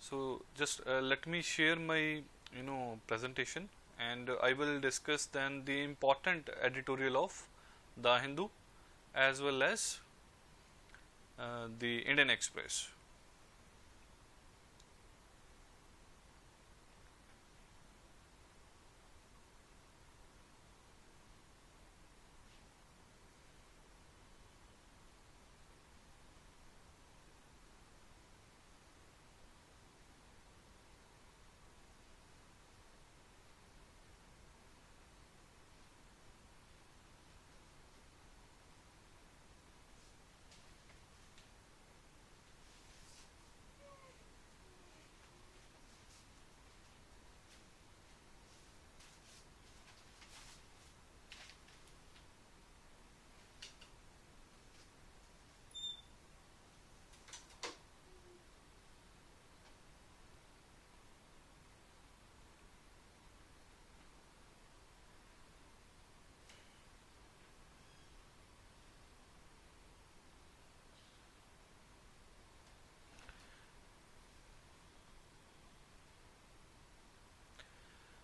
So just let me share my presentation, and I will discuss then the important editorial of The Hindu as well as the Indian Express.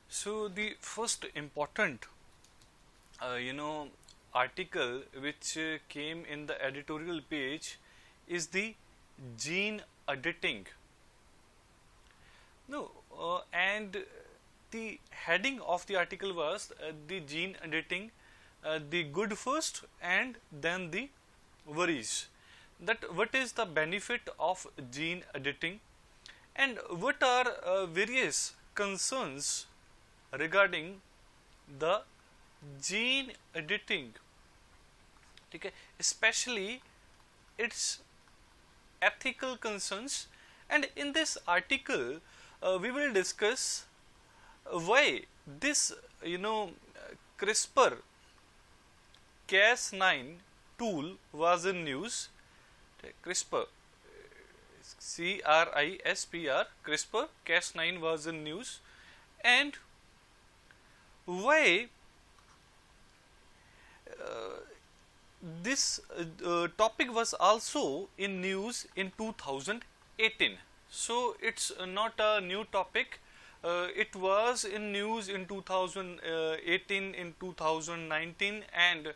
So the first important uh, you know article which came in the editorial page is the gene editing. No, and the heading of the article was the gene editing, the good first and then the worries. That what is the benefit of gene editing and what are various concerns regarding the gene editing, okay, especially its ethical concerns. And in this article we will discuss why this CRISPR Cas9 tool was in news. CRISPR, CRISPR, CRISPR Cas9 was in news, and why this topic was also in news in 2018. So it's not a new topic. It was in news in 2018, in 2019, and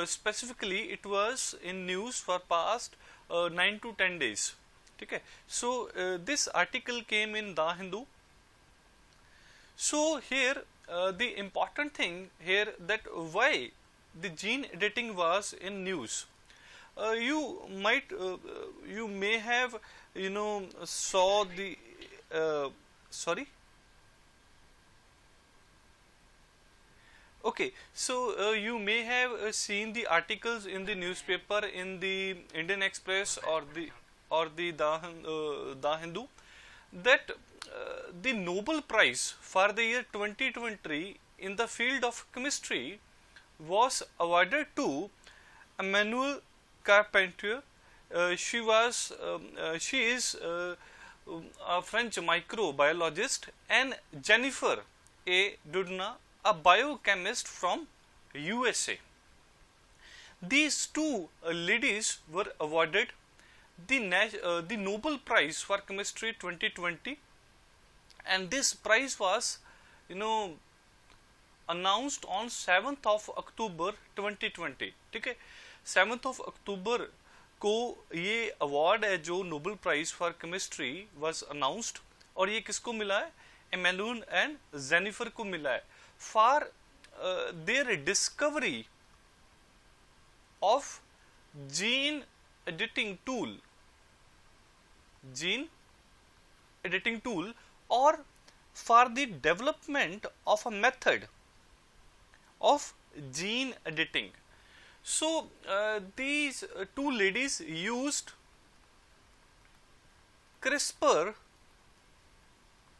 specifically it was in news for past 9 to 10 days. Okay. So this article came in The Hindu. So here the important thing here, that why the gene editing was in news. You may have saw the sorry. Okay, so you may have seen the articles in the newspaper, in the Indian Express or the Hindu, that the Nobel Prize for the year 2020 in the field of chemistry was awarded to Emmanuelle Carpentier. She is a French microbiologist, and Jennifer A. Doudna, a biochemist from USA. These two ladies were awarded the Nobel Prize for Chemistry 2020, and this prize was announced on 7th of October 2020. ठीक है, 7th of October को ये award है जो Nobel prize for chemistry was announced, और ये किसको मिला है? एमेनुअल एंड जेनिफर को मिला है for their discovery of gene editing tool, gene editing tool, or for the development of a method of gene editing. So these two ladies used CRISPR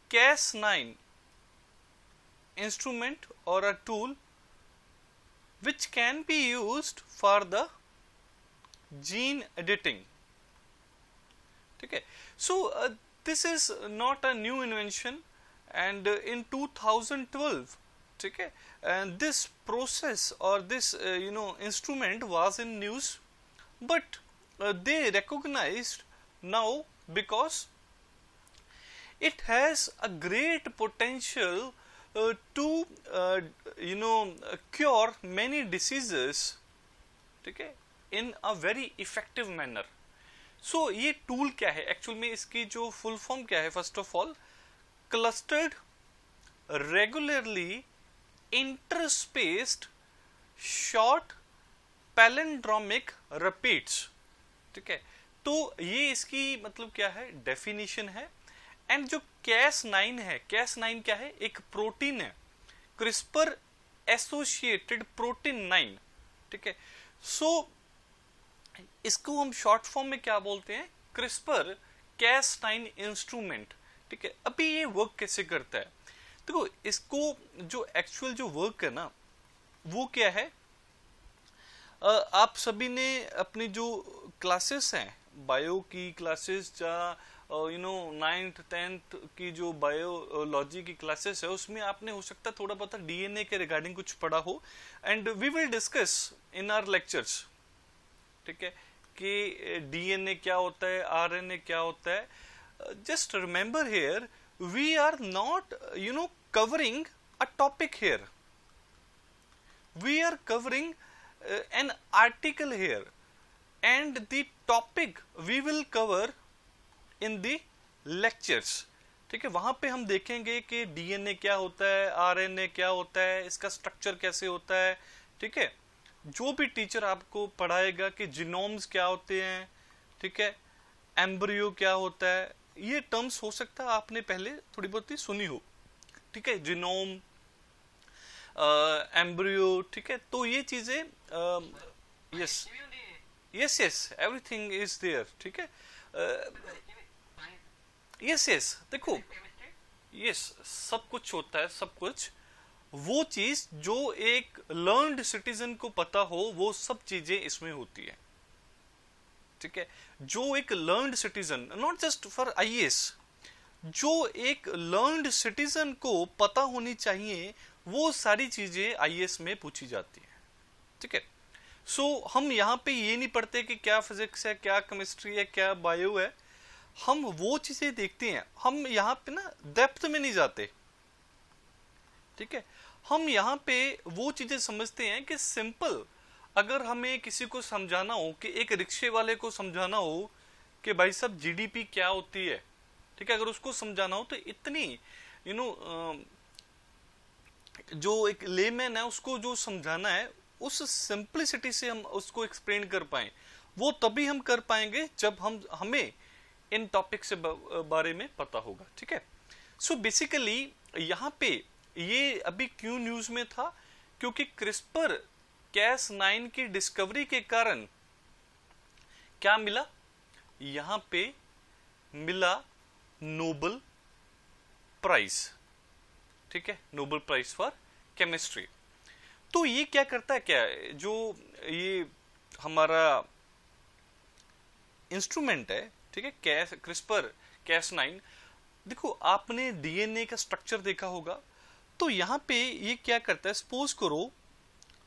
Cas9 instrument or a tool which can be used for the gene editing. Okay. So this is not a new invention, and in 2012, okay, and this process or this instrument was in news, but they recognized now, because it has a great potential to cure many diseases, ठीक है, in a very effective manner. So ये tool क्या है actual में, इसकी जो full form क्या है? First of all, clustered regularly interspaced short palindromic repeats, ठीक है। तो ये इसकी मतलब क्या है, डेफिनेशन है। एंड जो Cas9 है, Cas9 क्या है? एक प्रोटीन है, क्रिस्पर एसोसिएटेड प्रोटीन 9, ठीक है। सो इसको हम शॉर्ट फॉर्म में क्या बोलते हैं? क्रिस्पर Cas9 इंस्ट्रूमेंट, ठीक है। अभी ये वर्क कैसे करता है? देखो, इसको जो एक्चुअल जो वर्क है ना, वो क्या है? आप सभी ने अपनी जो क्लासेस हैं, बायो की क्लासेस या 9th 10th की जो बायोलॉजी की क्लासेस है, उसमें आपने हो सकता है थोड़ा बहुत डीएनए के रिगार्डिंग कुछ पढ़ा हो, and we will discuss in our lectures, ठीक है, कि डीएनए क्या होता है, आरएनए क्या होता है। Just remember here, we are not covering a topic here, we are covering an article here, and the topic we will cover in the lectures, ठीक है। वहां पे हम देखेंगे कि डीएनए क्या होता है, आरएनए क्या होता है, इसका स्ट्रक्चर कैसे होता है, ठीक है। जो भी टीचर आपको पढ़ाएगा कि जीनोम्स क्या होते हैं, ठीक है, एम्ब्रियो क्या होता है, ये टर्म्स हो सकता है आपने पहले थोड़ी बहुत ही सुनी हो, ठीक है, जीनोम, एम्ब्रियो, ठीक है। तो ये चीजें yes yes yes everything is there, ठीक है। यस यस देखो, यस सब कुछ होता है, सब कुछ। वो चीज जो एक लर्नड सिटीजन को पता हो, वो सब चीजें इसमें होती है, ठीक है। जो एक learned citizen, not just for IAS, जो एक लर्नड सिटीजन को पता होनी चाहिए, वो सारी चीजें आईएएस में पूछी जाती है, ठीक है। सो हम यहाँ पे ये नहीं पढ़ते कि क्या फिजिक्स है, क्या केमिस्ट्री है, क्या बायो है, हम वो चीजें देखते हैं। हम यहाँ पे ना डेप्थ में नहीं जाते, ठीक है। हम यहाँ पे वो चीजें समझते हैं कि सिंपल, अगर हमें किसी को समझाना हो, कि एक रिक्शे वाले को समझाना हो कि भाई साहब जीडीपी क्या होती है, ठीक है, अगर उसको समझाना हो तो इतनी जो एक लेमैन है उसको जो समझाना है, उस सिंपलिसिटी से हम उसको एक्सप्लेन कर पाए, वो तभी हम कर पाएंगे जब हमें इन टॉपिक से बारे में पता होगा, ठीक है। सो बेसिकली यहाँ पे ये अभी क्यों न्यूज में था? क्योंकि क्रिस्पर Cas9 की डिस्कवरी के कारण क्या मिला? यहाँ पे मिला नोबेल प्राइज, ठीक है, नोबेल प्राइज फॉर केमिस्ट्री। तो ये क्या करता है, क्या जो ये हमारा इंस्ट्रूमेंट है, ठीक है, क्रिस्पर Cas9, देखो आपने डीएनए का स्ट्रक्चर देखा होगा। तो यहाँ पे ये क्या करता है, सपोज करो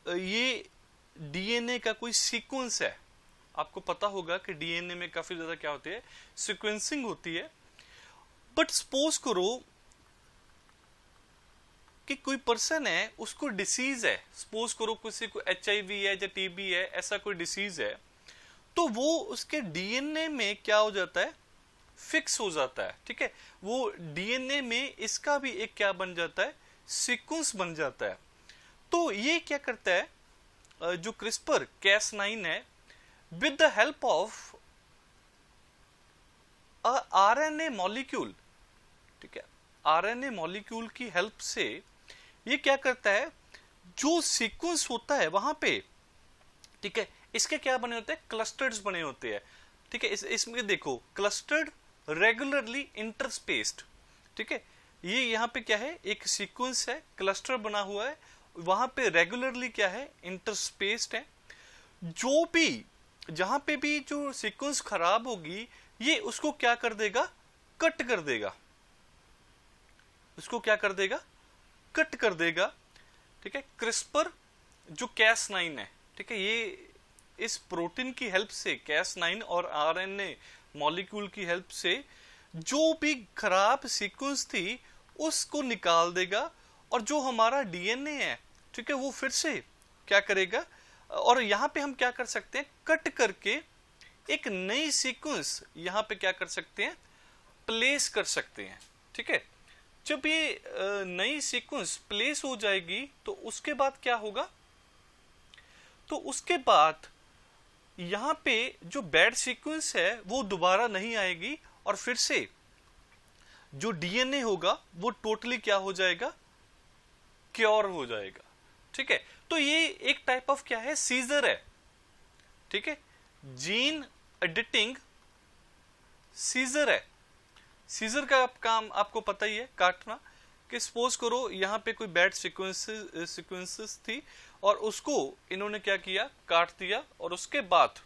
ये डीएनए का कोई सीक्वेंस है, आपको पता होगा कि डीएनए में काफी ज्यादा क्या होती है, सीक्वेंसिंग होती है। बट सपोज करो कि कोई पर्सन है, उसको डिसीज है, सपोज करो किसी को HIV है या टीबी है, ऐसा कोई डिसीज है, तो वो उसके डीएनए में क्या हो जाता है, फिक्स हो जाता है, ठीक है। वो डीएनए में इसका भी एक क्या बन जाता है, सीक्वेंस बन जाता है। तो ये क्या करता है, जो क्रिस्पर Cas9 है, with the help of RNA molecule, ठीक है, आरएनए मॉलिक्यूल की हेल्प से ये क्या करता है, जो सीक्वेंस होता है वहां पे, ठीक है, इसके क्या बने होते हैं, क्लस्टर्स बने होते हैं, ठीक है। इसमें देखो, क्लस्टर्ड रेगुलरली इंटरस्पेस्ड, ठीक है, ये यहाँ पे क्या है, एक सीक्वेंस है, क्लस्टर बना हुआ है, वहां पे रेगुलरली क्या है, इंटरस्पेस्ड है। जो भी जहां पे भी जो सीक्वेंस खराब होगी, ये उसको क्या कर देगा, कट कर देगा, उसको क्या कर देगा, कट कर देगा, ठीक है। क्रिस्पर जो Cas9 है, ठीक है, ये इस प्रोटीन की हेल्प से, Cas9 और आरएनए मॉलिक्यूल की हेल्प से जो भी खराब सीक्वेंस थी उसको निकाल देगा, और जो हमारा डीएनए है, ठीक है, वो फिर से क्या करेगा, और यहां पे हम क्या कर सकते हैं, कट करके एक नई सीक्वेंस यहां पे क्या कर सकते हैं, प्लेस कर सकते हैं। ठीक है, जब ये नई सीक्वेंस प्लेस हो जाएगी तो उसके बाद क्या होगा, तो उसके बाद यहां पे जो बैड सीक्वेंस है वो दोबारा नहीं आएगी, और फिर से जो डीएनए होगा वो टोटली क्या हो जाएगा, क्योर हो जाएगा। ठीक है, तो ये एक टाइप ऑफ क्या है, सीजर है। ठीक है, जीन एडिटिंग सीजर है। सीजर का काम आपको पता ही है, काटना। कि सपोज करो यहां पे कोई बैड सीक्वेंसेस थी और उसको इन्होंने क्या किया, काट दिया, और उसके बाद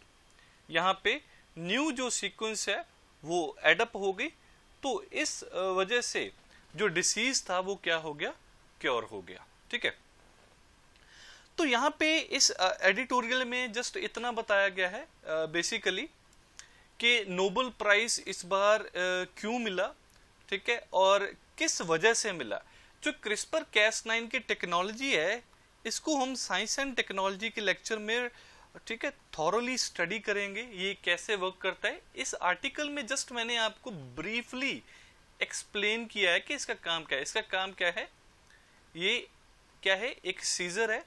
यहां पे न्यू जो सीक्वेंस है वो एडअप हो गई, तो इस वजह से जो डिसीज था वो क्या हो गया, क्योर हो गया। ठीक है, तो यहां पे इस एडिटोरियल में जस्ट इतना बताया गया है बेसिकली कि नोबेल प्राइज इस बार क्यों मिला, ठीक है, और किस वजह से मिला। जो क्रिस्पर कैस9 की टेक्नोलॉजी है, इसको हम साइंस एंड टेक्नोलॉजी के लेक्चर में, ठीक है, थॉरोली स्टडी करेंगे, ये कैसे वर्क करता है। इस आर्टिकल में जस्ट मैंने आपको ब्रीफली एक्सप्लेन किया है कि इसका काम क्या है। इसका काम क्या है, ये क्या है, एक सीजर है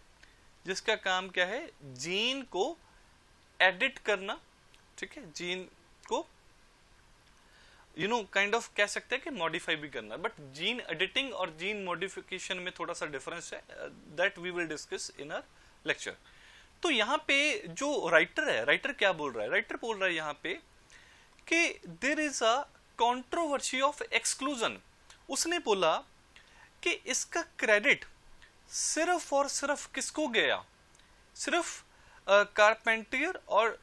जिसका काम क्या है, जीन को एडिट करना। ठीक है, जीन को काइंड ऑफ कह सकते हैं कि मॉडिफाई भी करना, बट जीन एडिटिंग और जीन मॉडिफिकेशन में थोड़ा सा डिफरेंस है, that we will discuss in our lecture. तो यहाँ पे जो राइटर है, राइटर क्या बोल रहा है, राइटर बोल रहा है यहाँ पे कि there is a controversy of exclusion. उसने बोला कि इसका क्रेडिट सिर्फ और सिर्फ किसको गया, सिर्फ कारपेंटियर और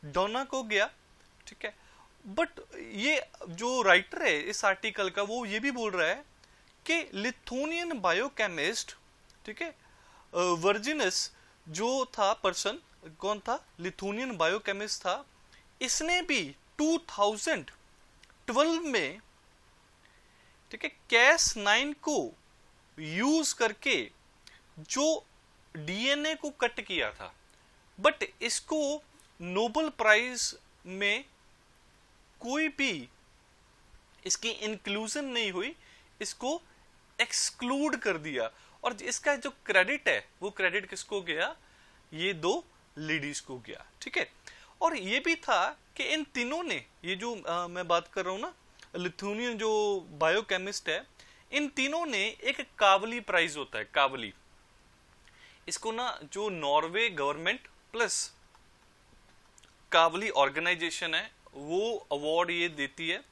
डोना को गया। ठीक है, बट ये जो राइटर है इस आर्टिकल का, वो ये भी बोल रहा है कि लिथुनियन बायोकेमिस्ट, ठीक है, वर्जिनस जो था पर्सन, कौन था, लिथुनियन बायोकेमिस्ट था, इसने भी 2012 में, ठीक है, कैस9 को यूज करके जो डीएनए को कट किया था, बट इसको नोबेल प्राइज में कोई भी इसकी इंक्लूजन नहीं हुई, इसको एक्सक्लूड कर दिया, और इसका जो क्रेडिट है वो क्रेडिट किसको गया, ये दो लेडीज को गया। ठीक है, और ये भी था कि इन तीनों ने, ये जो मैं बात कर रहा हूं ना, लिथुनियन जो बायोकेमिस्ट है, इन तीनों ने एक कावली प्राइज होता है, कावली, इसको ना जो Norway government plus Kavli organisation है वो अवार्ड ये देती है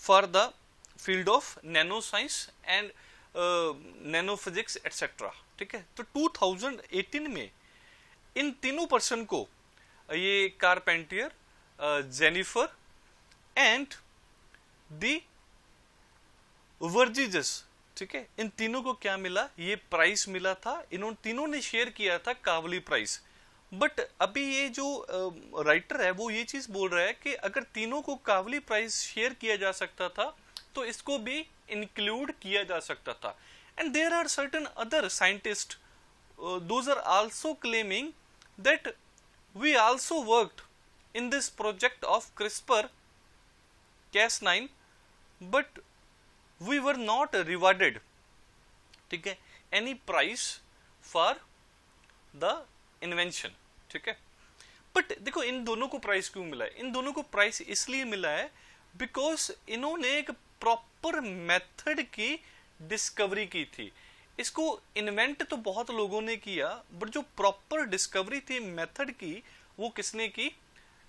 for the field of nano science and nano physics etcetera. ठीक है, तो 2018 में इन तीनों पर्सन को, ये कारपेंटियर, जेनिफर एंड दी वर्जिजस, ठीक है, इन तीनों को क्या मिला, ये प्राइज मिला था। इन्होंने तीनों ने शेयर किया था कावली प्राइज। बट अभी ये जो राइटर है वो ये चीज बोल रहा है कि अगर तीनों को कावली प्राइज शेयर किया जा सकता था तो इसको भी इंक्लूड किया जा सकता था। And there are certain other scientist, those are also claiming that we also worked in this project of CRISPR Cas9, but we were not rewarded, ठीक है, any prize for the invention. ठीक है, but देखो इन दोनों को price क्यों मिला है, इन दोनों को प्राइस इसलिए मिला है बिकॉज इन्होंने एक प्रॉपर मेथड की डिस्कवरी की थी। इसको इन्वेंट तो बहुत लोगों ने किया, बट जो प्रॉपर डिस्कवरी थी मेथड की, वो किसने की,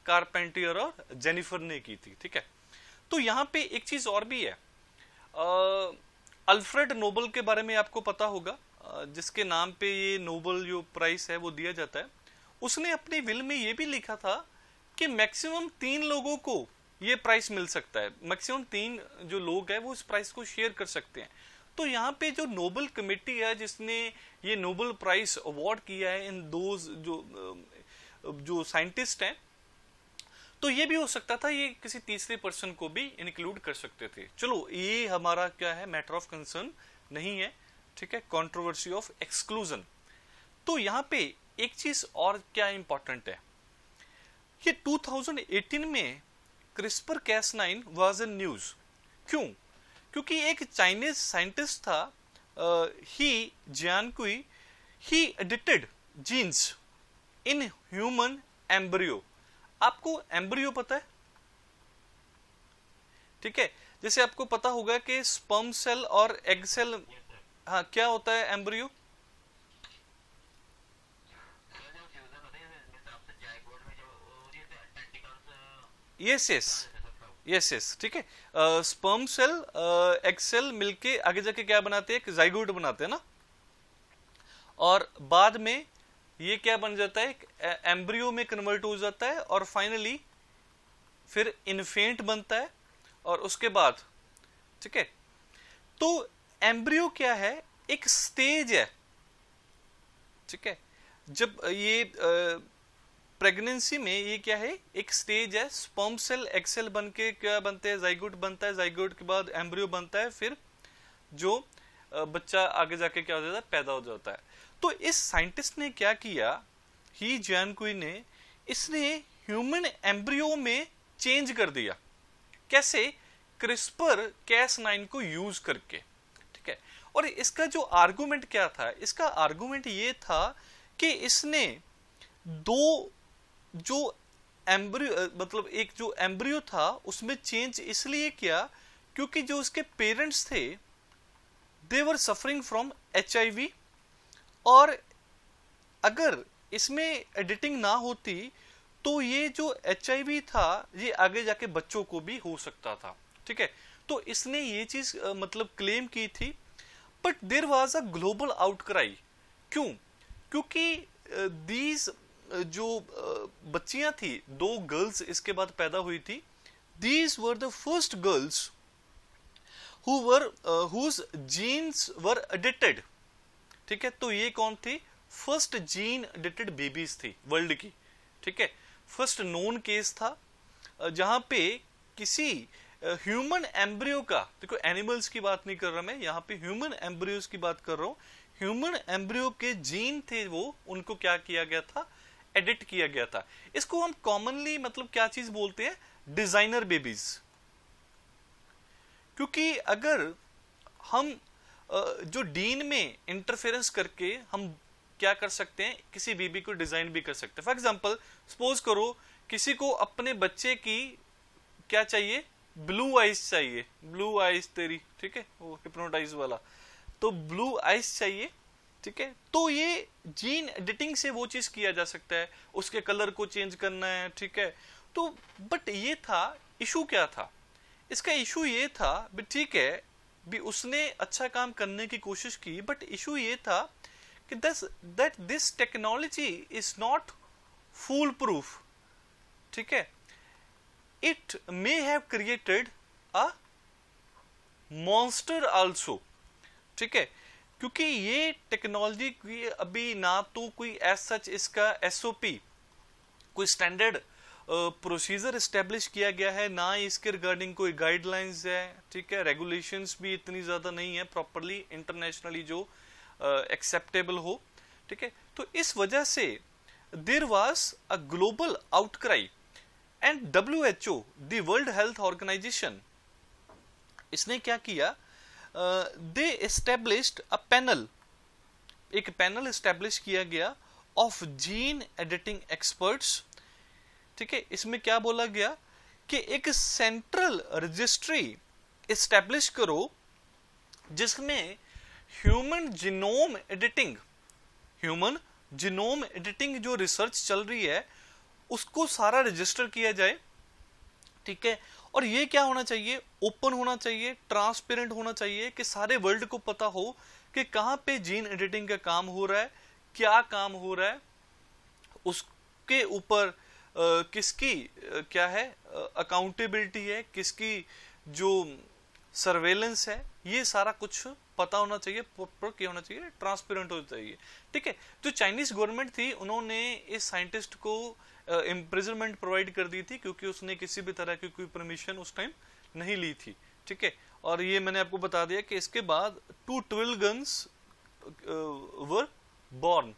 कारपेंटियर और जेनिफर ने की थी। ठीक है, तो यहां पे एक चीज और भी है, अल्फ्रेड नोबल के बारे में आपको पता होगा, जिसके नाम पे ये नोबल जो प्राइज है वो दिया जाता है। उसने अपनी विल में ये भी लिखा था कि मैक्सिमम 3 लोगों को ये प्राइस मिल सकता है, मैक्सिमम 3 जो लोग हैं वो इस प्राइस को शेयर कर सकते हैं। तो यहाँ पे जो नोबल कमेटी है जिसने ये नोबल प्राइज अवार्ड किया है इन दोज जो साइंटिस्ट हैं, तो ये भी हो सकता था, ये किसी तीसरे पर्सन को भी इंक्लूड कर सकते थे। चलो ये हमारा क्या है, मैटर ऑफ कंसर्न नहीं है, ठीक है, कंट्रोवर्सी ऑफ एक्सक्लूजन। तो यहाँ पे एक चीज और क्या इंपॉर्टेंट है, ये 2018 में CRISPR Cas9 was in news. क्यों? क्योंकि एक चाइनीज साइंटिस्ट था, He Jiankui, he edited genes in human embryo. आपको एम्ब्रियो पता है, ठीक है, जैसे आपको पता होगा कि स्पर्म सेल और एग सेल, हाँ क्या होता है embryo? Yes yes yes yes, ठीक है, स्पर्म सेल एग सेल मिलके आगे जाके क्या बनाते हैं, एक जाइगोट बनाते हैं ना, और बाद में ये क्या बन जाता है, एम्ब्रियो में कन्वर्ट हो जाता है, और फाइनली फिर इन्फेंट बनता है, और उसके बाद, ठीक है, तो एम्ब्रियो क्या है, एक स्टेज है, ठीक है, जब ये प्रेगनेंसी में ये क्या है, एक स्टेज है, स्पर्म सेल एग सेल बन के क्या बनते हैं, जाइगोट बनता है, जाइगोट के बाद एम्ब्रियो बनता है, फिर जो बच्चा आगे जाके क्या हो जाता है, पैदा हो जाता है। तो इस साइंटिस्ट ने क्या किया, ही जियानकुई ने, इसने ह्यूमन एम्ब्रियो में चेंज कर दिया। कैसे? क्रिस्पर Cas9 को यूज करके, ठीक है। और इसका जो आर्गुमेंट क्या था, इसका आर्गुमेंट ये था कि इसने दो जो एम्ब्रियो, मतलब एक जो एम्ब्रियो था उसमें चेंज इसलिए किया क्योंकि जो उसके पेरेंट्स थे दे वर सफरिंग फ्रॉम HIV, और अगर इसमें एडिटिंग ना होती तो ये जो HIV था ये आगे जाके बच्चों को भी हो सकता था, ठीक है। तो इसने ये चीज मतलब क्लेम की थी, but there was a global outcry. क्यों? क्योंकि दीज जो बच्चियां थी, दो गर्ल्स इसके बाद पैदा हुई थी, these were the first girls whose genes were edited, ठीक है। तो ये कौन थी? फर्स्ट जीन एडिटेड बेबीज थी वर्ल्ड की, ठीक है। फर्स्ट नोन केस था जहां पे किसी ह्यूमन एम्ब्रियो का, देखो एनिमल्स की बात नहीं कर रहा मैं, यहां पे ह्यूमन एम्ब्रियोज की बात कर रहा हूं। ह्यूमन एम्ब्रियो के जीन थे वो, उनको क्या किया गया था, एडिट किया गया था। इसको हम कॉमनली मतलब क्या चीज बोलते हैं, डिजाइनर बेबीज। क्योंकि अगर हम जो डीन में इंटरफेरेंस करके हम क्या कर सकते हैं, किसी बेबी को डिजाइन भी कर सकते हैं। फॉर एग्जांपल सपोज करो किसी को अपने बच्चे की क्या चाहिए, ब्लू आइज चाहिए, ब्लू आइज तेरी, ठीक है, वो हिप्नोटाइज वाला, तो ब्लू आइज चाहिए, ठीक है। तो ये जीन एडिटिंग से वो चीज किया जा सकता है, उसके कलर को चेंज करना है, ठीक है। तो बट ये था, इशू क्या था इसका? इशू ये था भी ठीक है भी उसने अच्छा काम करने की कोशिश की, बट इशू ये था कि that this technology is not foolproof, ठीक है। It may have created a monster also, ठीक है। क्योंकि ये टेक्नोलॉजी की अभी ना तो कोई एज सच इसका SOP, कोई स्टैंडर्ड प्रोसीजर एस्टेब्लिश किया गया है, ना इसके रिगार्डिंग कोई गाइडलाइंस है, ठीक है। रेगुलेशंस भी इतनी ज्यादा नहीं है प्रॉपरली इंटरनेशनली जो एक्सेप्टेबल हो, ठीक है। तो इस वजह से there was a global outcry, and WHO, the world health organisation, इसने क्या किया, दे एस्टेब्लिश्ड अ पैनल, एक पैनल एस्टेब्लिश किया गया ऑफ जीन एडिटिंग एक्सपर्ट्स, ठीक है। इसमें क्या बोला गया कि एक सेंट्रल रजिस्ट्री एस्टेब्लिश करो जिसमें ह्यूमन जीनोम एडिटिंग जो रिसर्च चल रही है उसको सारा रजिस्टर किया जाए, ठीक है। और ये क्या होना चाहिए, ओपन होना चाहिए, ट्रांसपेरेंट होना चाहिए, कि सारे वर्ल्ड को पता हो कि कहां पे जीन एडिटिंग का काम हो रहा है, क्या काम हो रहा है, उसके ऊपर किसकी क्या है अकाउंटेबिलिटी है, किसकी जो सर्वेलेंस है, ये सारा कुछ पता होना चाहिए, प्रॉपर क्या होना चाहिए, ट्रांसपेरेंट होना चाहिए, ठीक है। जो चाइनीज गवर्नमेंट थी उन्होंने इस साइंटिस्ट को इम्प्रिजनमेंट प्रोवाइड कर दी थी, क्योंकि उसने किसी भी तरह की कोई परमिशन उस टाइम नहीं ली थी, ठीक है। और ये मैंने आपको बता दिया कि इसके बाद 2 ट्विल गन्स वर बॉर्न,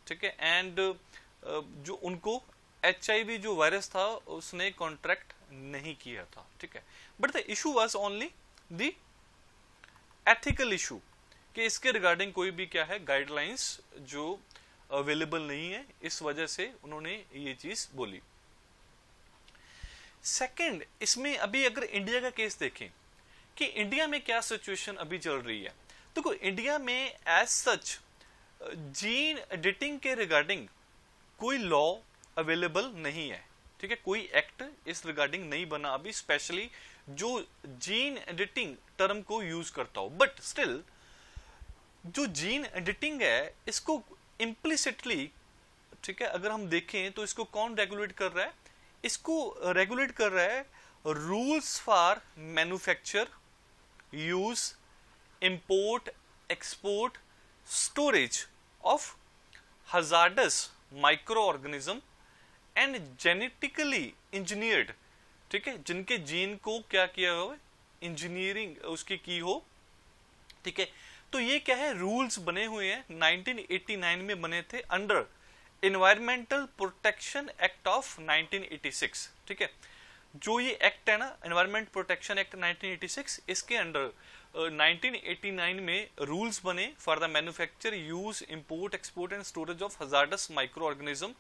ठीक है, एंड जो उनको HIV जो वायरस था उसने कॉन्ट्रैक्ट नहीं किया था, ठीक है। But the issue was only the ethical issue, कि इसके रिगार्डिंग कोई भी क्या है गाइडलाइंस जो अवेलेबल नहीं है, इस वजह से उन्होंने ये चीज बोली। सेकंड, इसमें अभी अगर इंडिया का केस देखें कि इंडिया में क्या सिचुएशन अभी चल रही है, तो इंडिया में एज सच जीन एडिटिंग के रिगार्डिंग कोई लॉ अवेलेबल नहीं है, ठीक है, कोई एक्ट इस रिगार्डिंग नहीं बना अभी, स्पेशली जो जीन एडिटिंग टर्म को यूज करता हो। बट स्टिल जो जीन एडिटिंग है इसको इम्प्लिसिटली, ठीक है, अगर हम देखें तो इसको कौन रेगुलेट कर रहा है, इसको रेगुलेट कर रहा है rules for manufacture, use, import, export, storage of hazardous micro organism and genetically engineered, ठीक है, जिनके जीन को क्या किया हो, इंजीनियरिंग उसकी की हो, ठीक है। तो ये क्या है, रूल्स बने हुए हैं 1989 में बने थे under environmental protection act of 1986, ठीक है। जो ये एक्ट है ना, एनवायरमेंट प्रोटेक्शन एक्ट 1986, इसके अंडर 1989 में रूल्स बने for the manufacture, use, import, export and storage of hazardous micro organism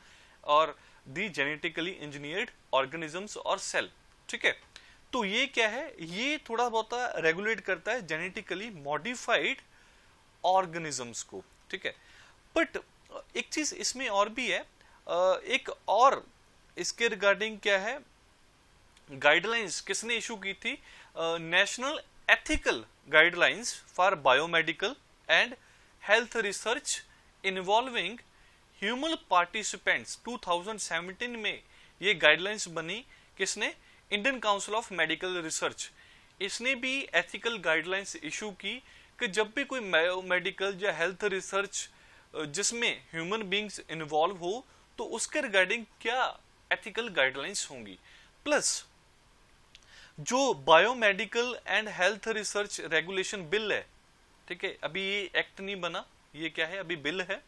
और दी जेनेटिकली इंजीनियर्ड ऑर्गेनिजम्स और सेल, ठीक है। तो ये क्या है, ये थोड़ा बहुत रेगुलेट करता है जेनेटिकली मॉडिफाइड ऑर्गेनिजम्स को, ठीक है। बट एक चीज इसमें और भी है, एक और इसके रिगार्डिंग क्या है, गाइडलाइंस किसने इशू की थी, national ethical guidelines for biomedical and health research involving human participants, 2017 में ये गाइडलाइंस बनी, किसने, Indian council of medical research, इसने भी एथिकल गाइडलाइंस इशू की कि जब भी कोई मेडिकल या हेल्थ रिसर्च जिसमें ह्यूमन बींग्स इन्वॉल्व हो तो उसके रिगार्डिंग क्या एथिकल गाइडलाइंस होंगी। प्लस जो biomedical and health research regulation bill है, ठीक है, अभी ये एक्ट नहीं बना, ये क्या है, अभी बिल है।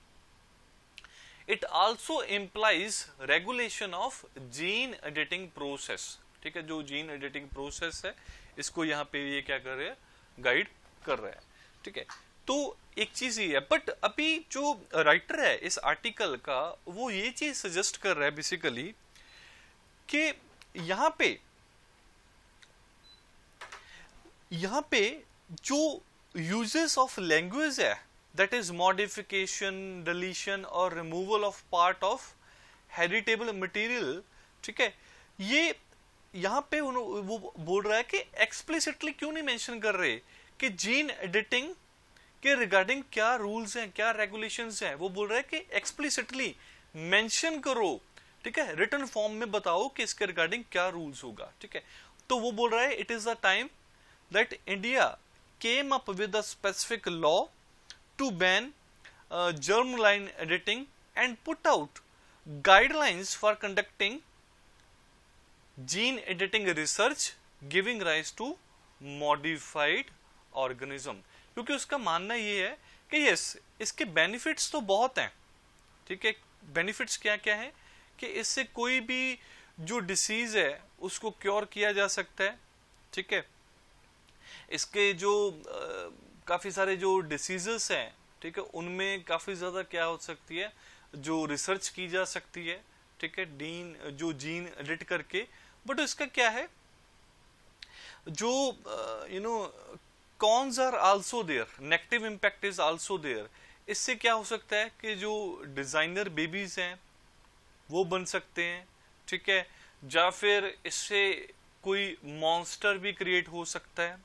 It also implies regulation of gene editing process, ठीक है, जो जीन एडिटिंग प्रोसेस है इसको यहाँ पे ये क्या कर रहे हैं, गाइड कर रहा है, ठीक है। तो एक चीज ये है, बट अभी जो राइटर है इस आर्टिकल का वो ये चीज सजेस्ट कर रहा है बेसिकली कि यहाँ पे जो यूजेस ऑफ लैंग्वेज है, दैट इज मॉडिफिकेशन, डिलीशन और removal of part of heritable material, ठीक है, ये यहाँ पे वो बोल रहा है कि एक्सप्लिसिटली क्यों नहीं मेंशन कर रहे कि जीन एडिटिंग के रिगार्डिंग क्या रूल्स हैं, क्या रेगुलेशंस हैं, वो बोल रहा है कि एक्सप्लिसिटली मेंशन करो, ठीक है, रिटन फॉर्म में बताओ कि इसके रिगार्डिंग क्या रूल्स होगा, ठीक है। तो वो बोल रहा है it is the time that India came up with a specific law to ban germline editing and put out guidelines for conducting gene editing research giving rise to modified organism, क्योंकि उसका मानना ये है कि यस इसके benefits तो बहुत हैं, ठीक है। बेनिफिट्स क्या क्या है कि इससे कोई भी जो डिसीज है उसको क्योर किया जा सकता है, ठीक है। इसके जो काफी सारे जो डिसीजेस हैं, ठीक है, उनमें काफी ज्यादा क्या हो सकती है, जो रिसर्च की जा सकती है, ठीक है, जो जीन एडिट करके। बट इसका क्या है, जो cons are also there, negative impact is also there. इससे क्या हो सकता है कि जो डिजाइनर बेबीज हैं वो बन सकते हैं, ठीक है, या फिर इससे कोई मॉन्स्टर भी क्रिएट हो सकता है,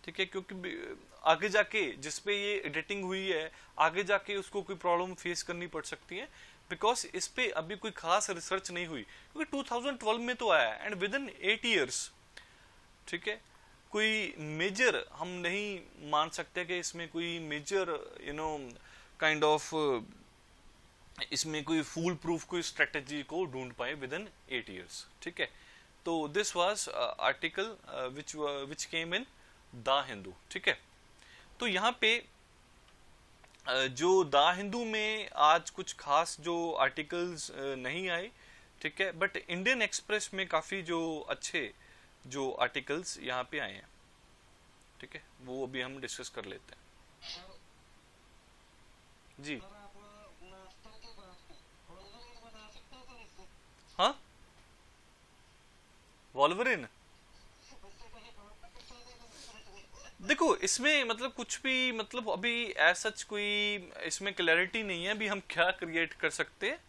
ठीक है, क्योंकि आगे जाके जिसपे ये एडिटिंग हुई है आगे जाके उसको कोई प्रॉब्लम फेस करनी पड़ सकती है, बिकॉज इस पे अभी कोई खास रिसर्च नहीं हुई, क्योंकि 2012 में तो आया एंड विद इन 8 years, ठीक है, कोई मेजर हम नहीं मान सकते कि इसमें कोई मेजर काइंड ऑफ इसमें कोई फूल प्रूफ कोई स्ट्रेटेजी को ढूंढ पाए विद इन 8 years, ठीक है। तो this was article which came in the Hindu, ठीक है। तो यहाँ पे जो द हिंदू में आज कुछ खास जो आर्टिकल्स नहीं आए, ठीक है, बट इंडियन एक्सप्रेस में काफी जो अच्छे जो आर्टिकल्स यहाँ पे आए हैं, ठीक है, वो अभी हम डिस्कस कर लेते हैं जी। हाँ, वॉल्वरिन, देखो इसमें मतलब कुछ भी मतलब अभी ऐसा कोई इसमें क्लैरिटी नहीं है अभी हम क्या क्रिएट कर सकते हैं,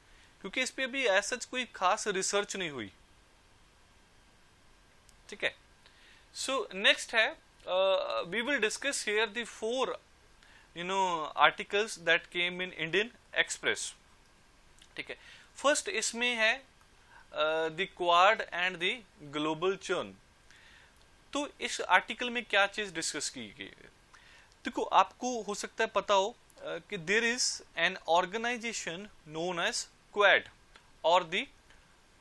क्योंकि इस पे अभी ऐसा कोई खास रिसर्च नहीं हुई, ठीक है। सो नेक्स्ट है we will discuss here the 4 articles that came in Indian Express, ठीक है। फर्स्ट इसमें है the Quad and the global churn. तो इस आर्टिकल में क्या चीज डिस्कस की गई है, देखो आपको हो सकता है पता हो कि there is an organisation known as Quad और the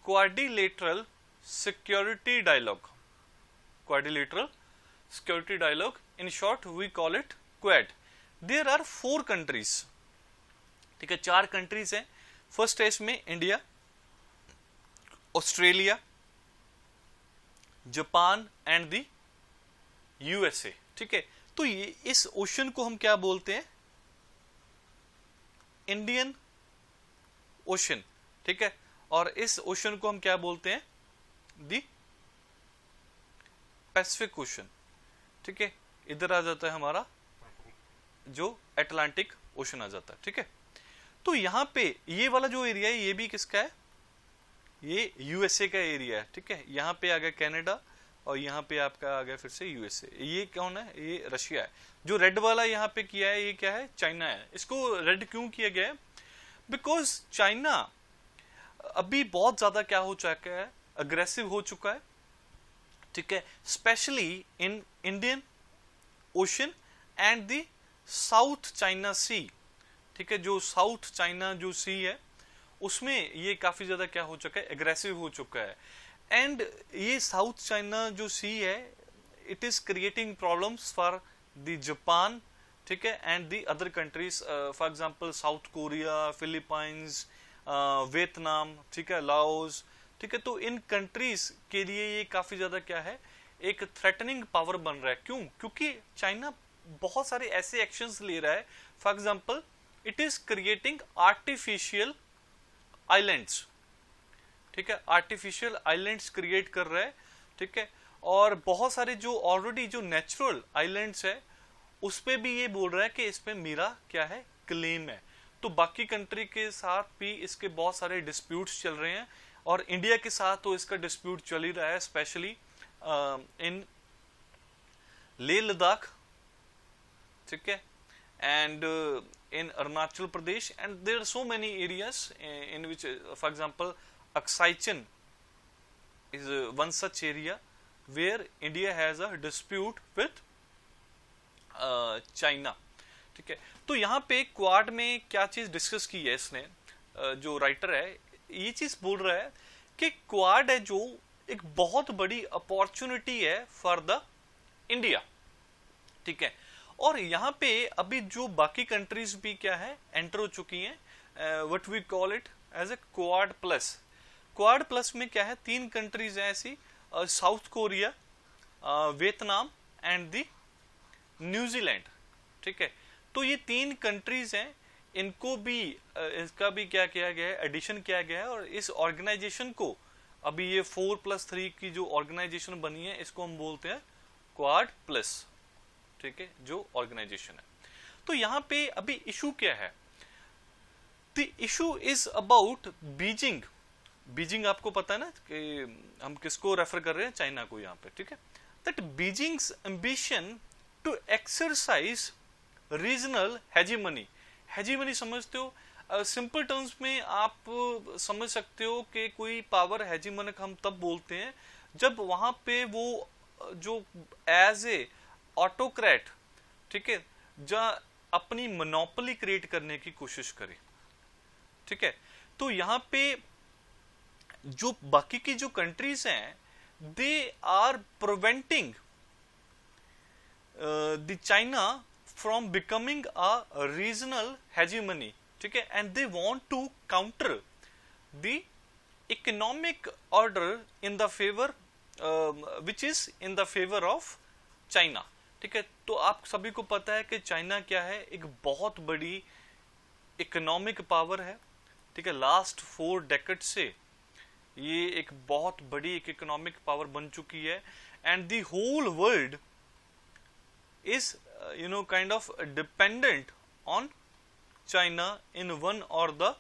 Quadrilateral Security Dialogue, Quadrilateral Security Dialogue, in short we call it Quad. There are 4 countries, ठीक है, 4 कंट्रीज हैं। फर्स्ट है इसमें India, Australia, Japan and the USA, ठीक है। तो ये इस ओशन को हम क्या बोलते हैं, इंडियन ओशन, ठीक है, और इस ओशन को हम क्या बोलते हैं, द पैसिफिक ओशन, ठीक है। इधर आ जाता है हमारा जो अटलांटिक ओशन आ जाता है, ठीक है। तो यहां पे ये वाला जो एरिया है ये भी किसका है, ये यूएसए का एरिया है, ठीक है। यहाँ पे आ गया कनाडा और यहाँ पे आपका आ गया फिर से यूएसए। ये कौन है, ये रशिया है। जो रेड वाला यहाँ पे किया है ये क्या है, चाइना है। इसको रेड क्यों किया गया है, बिकॉज चाइना अभी बहुत ज्यादा क्या हो चुका है, अग्रेसिव हो चुका है, ठीक है, specially in Indian Ocean and the South China Sea, ठीक है। जो साउथ चाइना जो सी है उसमें ये काफी ज्यादा क्या हो चुका है, एग्रेसिव हो चुका है। एंड ये साउथ चाइना जो सी है it is creating problems for the Japan, ठीक है, and the other countries, for example south Korea, Philippines, Vietnam, ठीक है, लाओस, ठीक है। तो इन कंट्रीज के लिए ये काफी ज्यादा क्या है, एक थ्रेटनिंग पावर बन रहा है। क्यों, क्योंकि चाइना बहुत सारे ऐसे एक्शंस ले रहा है, for example it is creating artificial islands, ठीक है, आर्टिफिशियल आइलैंड्स क्रिएट कर रहा है, ठीक है। और बहुत सारे जो ऑलरेडी जो नेचुरल आइलैंड्स है उस पे भी ये बोल रहा है कि इस पे मेरा क्या है, क्लेम है। तो बाकी कंट्री के साथ भी इसके बहुत सारे डिस्प्यूट्स चल रहे हैं और इंडिया के साथ तो इसका डिस्प्यूट चल ही रहा है, स्पेशली इन लेह लद्दाख, ठीक है, and in Arunachal Pradesh, and there are so many areas in which, for example, Aksai Chin is one such area where India has a dispute with China, ठीक है। तो यहाँ पे क्वाड में क्या चीज डिस्कस की है इसने, जो राइटर है ये चीज बोल रहा है कि क्वाड है जो एक बहुत बड़ी अपॉर्चुनिटी है फॉर द इंडिया, ठीक है। और यहाँ पे अभी जो बाकी कंट्रीज भी क्या है, एंटर हो चुकी हैं, what we call it as a quad plus. Quad plus में क्या है, 3 कंट्रीज है ऐसी, South Korea, Vietnam and the New Zealand, ठीक है। तो ये 3 कंट्रीज हैं, इनको भी इसका भी क्या किया गया है, एडिशन किया गया है। और इस ऑर्गेनाइजेशन को अभी ये 4+3 की जो ऑर्गेनाइजेशन बनी है इसको हम बोलते हैं क्वाड प्लस, ठीक है, जो ऑर्गेनाइजेशन है। तो यहां पे अभी इशू क्या है, the issue is about Beijing. Beijing आपको पता है ना कि हम किसको रेफर कर रहे हैं, चाइना को यहाँ पे, ठीक है। That Beijing's ambition to exercise regional hegemony. Hegemony समझते हो, सिंपल टर्म्स में आप समझ सकते हो कि कोई पावर हेजीमनिक हम तब बोलते हैं जब वहां पे वो जो एज ए ऑटोक्रेट, ठीक है, जो अपनी मोनोपोली क्रिएट करने की कोशिश करे, ठीक है। तो यहाँ पे जो बाकी की जो कंट्रीज हैं, they are preventing the China from becoming a regional hegemony, ठीक है, and they want to counter the economic order in the favour which is in the favour of China, ठीक है। तो आप सभी को पता है कि चाइना क्या है, एक बहुत बड़ी इकोनॉमिक पावर है, ठीक है। लास्ट 4 डेकेड से ये एक बहुत बड़ी एक इकोनॉमिक पावर बन चुकी है, and the whole world is kind of dependent on China in one or the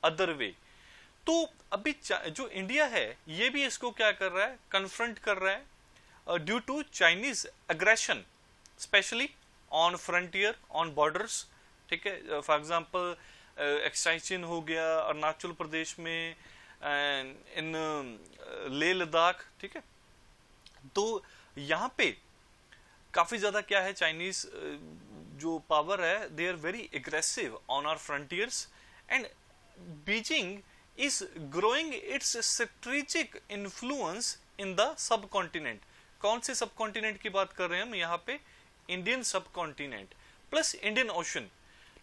other way. तो अभी जो इंडिया है ये भी इसको क्या कर रहा है, कन्फ्रंट कर रहा है due to Chinese aggression, specially on frontier, on borders, ठीक है। फॉर एग्जांपल एक्साइचिन हो गया अरुणाचल प्रदेश में, इन लेह लद्दाख, ठीक है। तो यहाँ पे काफी ज्यादा क्या है, चाइनीज जो पावर है, they are very aggressive on our frontiers, and Beijing is growing its strategic influence in the subcontinent। कौन से सबकॉन्टिनेंट की बात कर रहे हैं हम यहाँ पे, Indian subcontinent plus Indian ocean,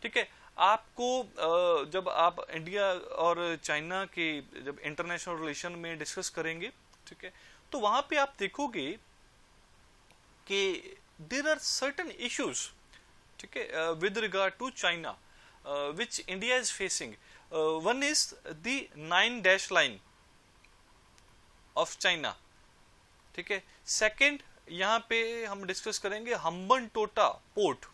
ठीक है। आपको जब आप इंडिया और चाइना के जब इंटरनेशनल रिलेशन में डिस्कस करेंगे, ठीक है, तो वहां पे आप देखोगे कि देयर आर सर्टेन इश्यूज, ठीक है, with regard to China which India is facing. One is the 9 dash line of China, ठीक है। सेकेंड यहाँ पे हम डिस्कस करेंगे हम्बन टोटा पोर्ट,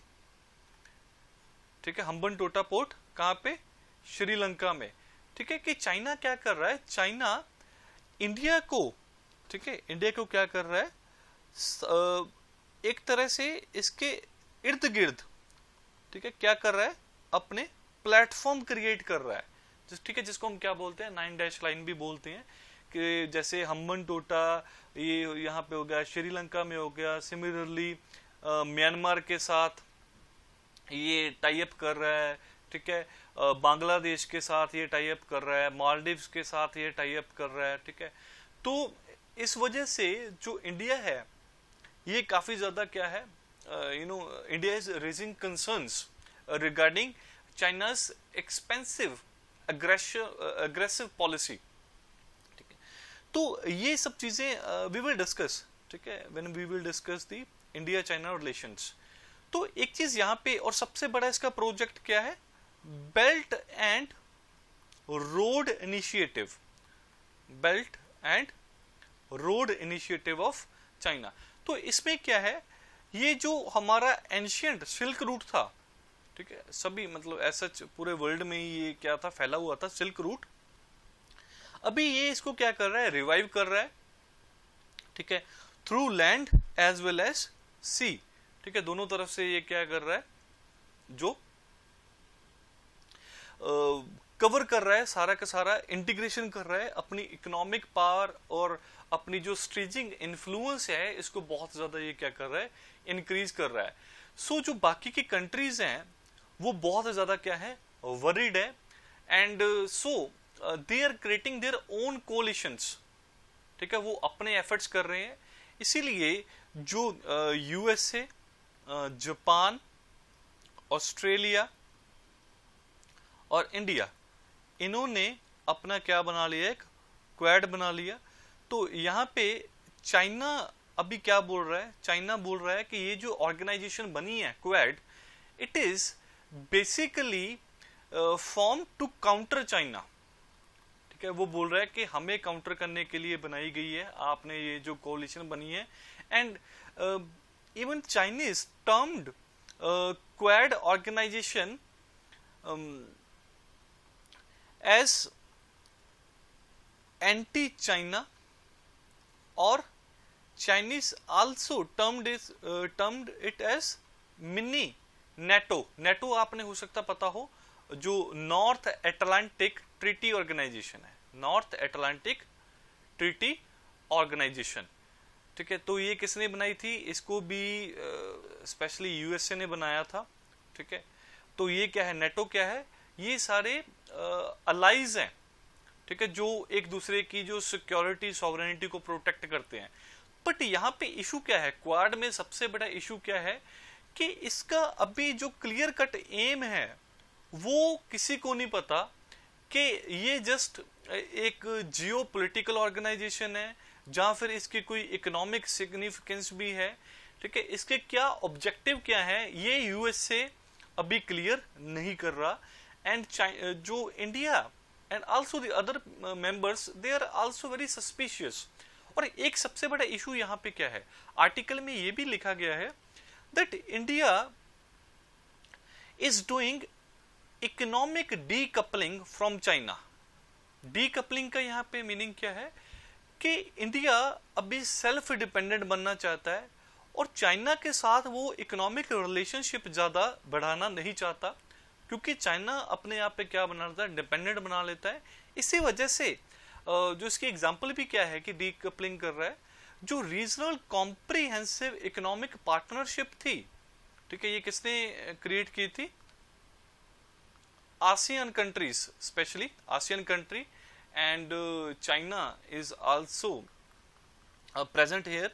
ठीक है। हम्बन टोटा पोर्ट कहाँ पे, श्रीलंका में, ठीक है। कि चाइना क्या कर रहा है, चाइना इंडिया को, ठीक है, इंडिया को क्या कर रहा है, एक तरह से इसके इर्द गिर्द, ठीक है, क्या कर रहा है, अपने प्लेटफॉर्म क्रिएट कर रहा है, ठीक है, जिसको हम क्या बोलते हैं, 9 डैश लाइन भी बोलते हैं। कि जैसे हम्बन टोटा ये यहाँ पे हो गया, श्रीलंका में हो गया, सिमिलरली म्यांमार के साथ ये टाई अप कर रहा है, ठीक है, बांग्लादेश के साथ ये टाई अप कर रहा है, मालदीव्स के साथ ये टाई अप कर रहा है, ठीक है। तो इस वजह से जो इंडिया है ये काफी ज्यादा क्या है, India is raising concerns regarding China's expensive aggressive policy, ठीक है। तो ये सब चीजें we will discuss, ठीक है, when we will discuss the India China relations। तो एक चीज यहाँ पे, और सबसे बड़ा इसका प्रोजेक्ट क्या है, belt and road initiative, belt and road initiative of China. तो इसमें क्या है, ये जो हमारा एंशियंट सिल्क रूट था, ठीक है, सभी मतलब ऐसा पूरे वर्ल्ड में ये क्या था, फैला हुआ था सिल्क रूट, अभी ये इसको क्या कर रहा है, रिवाइव कर रहा है, ठीक है, through land as well as sea, ठीक है, दोनों तरफ से ये क्या कर रहा है, जो कवर कर रहा है, सारा का सारा इंटीग्रेशन कर रहा है, अपनी इकोनॉमिक पावर और अपनी जो स्ट्रेजिंग इन्फ्लुएंस है इसको बहुत ज्यादा ये क्या कर रहा है, इंक्रीज कर रहा है। सो जो बाकी की कंट्रीज हैं वो बहुत ज्यादा क्या है, वरीड है, and so they are creating their own coalitions, ठीक है, वो अपने एफर्ट्स कर रहे हैं। इसीलिए जो यूएसए, जापान, ऑस्ट्रेलिया और इंडिया, इन्होंने अपना क्या बना लिया, एक क्वाड बना लिया। तो यहाँ पे चाइना अभी क्या बोल रहा है, चाइना बोल रहा है कि ये जो ऑर्गेनाइजेशन बनी है Quad, it is basically form to counter China, ठीक है। वो बोल रहा है कि हमें काउंटर करने के लिए बनाई गई है, आपने ये जो कोalition बनी है, and even Chinese termed Quad organisation as anti China, और Chinese also termed it as mini NATO। NATO आपने हो सकता पता हो, जो नॉर्थ अटलांटिक ट्रीटी ऑर्गेनाइजेशन है, नॉर्थ अटलांटिक ट्रीटी ऑर्गेनाइजेशन, ठीक है। तो ये किसने बनाई थी, इसको भी स्पेशली यूएसए ने बनाया था, ठीक है। तो ये क्या है, नेटो क्या है, ये सारे अलाइज हैं, ठीक है, जो एक दूसरे की जो सिक्योरिटी सॉवरेनिटी को प्रोटेक्ट करते हैं। बट यहाँ पे इशू क्या है, क्वाड में सबसे बड़ा इशू क्या है कि इसका अभी जो क्लियर कट एम है वो किसी को नहीं पता कि ये जस्ट एक जियो पोलिटिकल ऑर्गेनाइजेशन है जहां फिर इसकी कोई इकोनॉमिक सिग्निफिकेंस भी है, ठीक है। इसके क्या ऑब्जेक्टिव क्या है ये यूएसए अभी क्लियर नहीं कर रहा। एंड जो India and also the other members they are also very suspicious. और एक सबसे बड़ा इशू यहाँ पे क्या है, आर्टिकल में ये भी लिखा गया है that India is doing economic decoupling from China. Decoupling का यहाँ पे मीनिंग क्या है कि इंडिया अभी सेल्फ डिपेंडेंट बनना चाहता है और चाइना के साथ वो इकोनॉमिक रिलेशनशिप ज्यादा बढ़ाना नहीं चाहता, क्योंकि चाइना अपने आप पे क्या बना लेता है, डिपेंडेंट बना लेता है। इसी वजह से जो इसकी एग्जांपल भी क्या है कि डीकपलिंग कर रहा है, जो रीजनल कॉम्प्रिहेंसिव इकोनॉमिक पार्टनरशिप थी, ठीक है, ये किसने क्रिएट की थी, ASEAN countries, especially ASEAN country, and China is also present here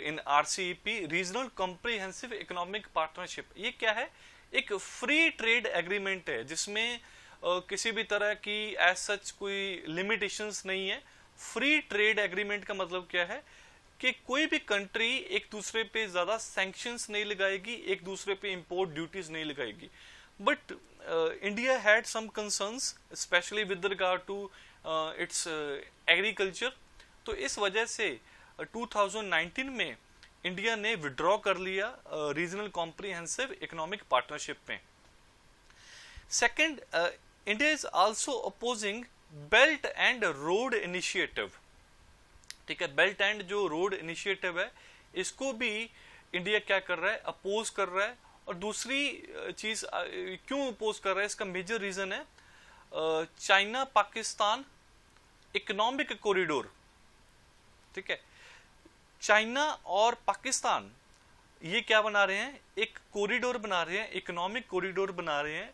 in RCEP, Regional Comprehensive Economic Partnership। ये क्या है, एक फ्री ट्रेड एग्रीमेंट है जिसमें किसी भी तरह की एज सच कोई लिमिटेशंस नहीं है। फ्री ट्रेड एग्रीमेंट का मतलब क्या है कि कोई भी कंट्री एक दूसरे पे ज्यादा सैंक्शंस नहीं लगाएगी, एक दूसरे पे इंपोर्ट ड्यूटीज नहीं लगाएगी। But India had some concerns, especially with regard to its agriculture। तो इस वजह से 2019 में इंडिया ने विड्रॉ कर लिया रीजनल कॉम्प्रिहेंसिव इकोनॉमिक पार्टनरशिप में। Second, India is also opposing belt and road initiative, ठीक है। बेल्ट एंड जो रोड इनिशिएटिव है इसको भी इंडिया क्या कर रहा है, अपोज कर रहा है। और दूसरी चीज क्यों अपोज कर रहा है, इसका मेजर रीजन है चाइना पाकिस्तान इकोनॉमिक कॉरिडोर, ठीक है। चाइना और पाकिस्तान ये क्या बना रहे हैं, एक कॉरिडोर बना रहे हैं, इकोनॉमिक कॉरिडोर बना रहे हैं,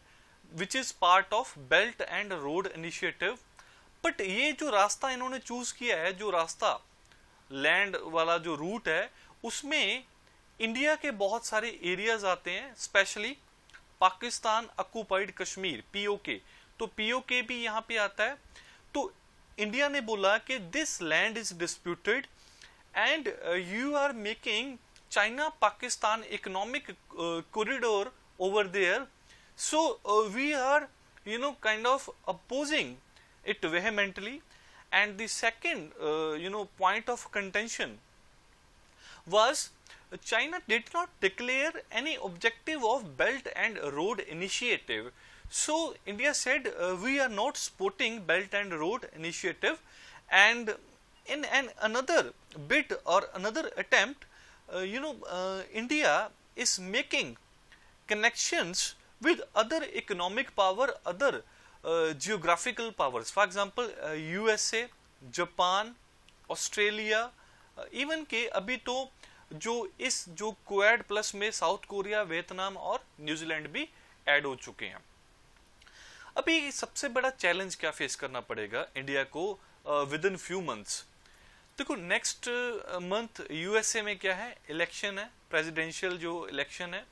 which is part of belt and road initiative. But ये जो रास्ता इन्होंने चूज किया है, जो रास्ता लैंड वाला जो रूट है, उसमें इंडिया के बहुत सारे एरियाज आते हैं, specially Pakistan occupied Kashmir PoK, तो पीओके भी यहां पे आता है। तो इंडिया ने बोला कि this land is disputed and you are making China Pakistan economic corridor over there, so we are kind of opposing it vehemently। and the second point of contention was China did not declare any objective of Belt and Road Initiative, so India said we are not supporting Belt and Road Initiative। and in another bid or another attempt, India is making connections with other economic power, other geographical powers, for example USA, Japan, Australia, even के अभी तो जो इस जो quad plus में south Korea, Vietnam और New Zealand भी add हो चुके हैं। अभी सबसे बड़ा चैलेंज क्या फेस करना पड़ेगा इंडिया को विद इन फ्यू मंथ्स। देखो नेक्स्ट मंथ यूएसए में क्या है, इलेक्शन है, प्रेसिडेंशियल जो इलेक्शन है।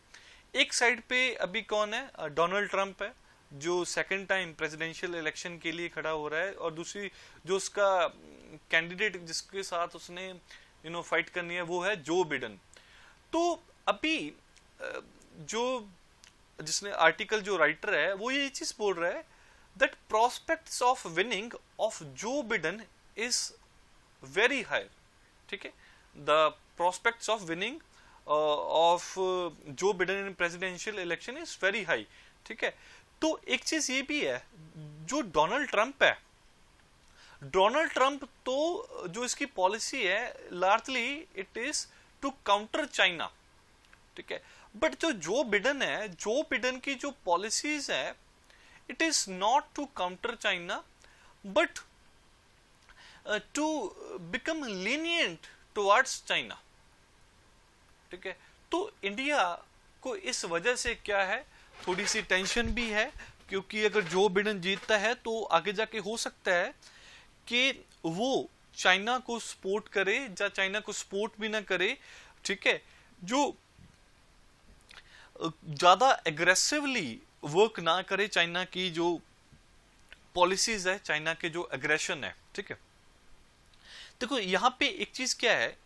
एक साइड पे अभी कौन है, डोनाल्ड ट्रंप है जो सेकंड टाइम प्रेसिडेंशियल इलेक्शन के लिए खड़ा हो रहा है, और दूसरी जो उसका कैंडिडेट जिसके साथ उसने फाइट करनी है वो है जो बिडेन। तो अभी जो जिसने आर्टिकल जो राइटर है वो ये चीज बोल रहा है that prospects of winning of Joe Biden is very high, ठीक है। The prospects of winning of Joe Biden in presidential election is very high, ठीक है। तो एक चीज ये भी है, जो डोनाल्ड ट्रंप है, डोनाल्ड ट्रंप तो जो इसकी पॉलिसी है largely it is to counter China, ठीक है। बट जो बिडेन है, जो बिडेन की जो पॉलिसीज है it is not to counter China but to become lenient towards China, ठीक है। तो इंडिया को इस वजह से क्या है, थोड़ी सी टेंशन भी है क्योंकि अगर जो बिडेन जीतता है तो आगे जाके हो सकता है कि वो चाइना को सपोर्ट करे या चाइना को सपोर्ट भी ना करे, ठीक है, जो ज्यादा एग्रेसिवली वर्क ना करे चाइना की जो पॉलिसीज है, चाइना के जो एग्रेशन है, ठीक है। देखो यहां पे एक चीज क्या है,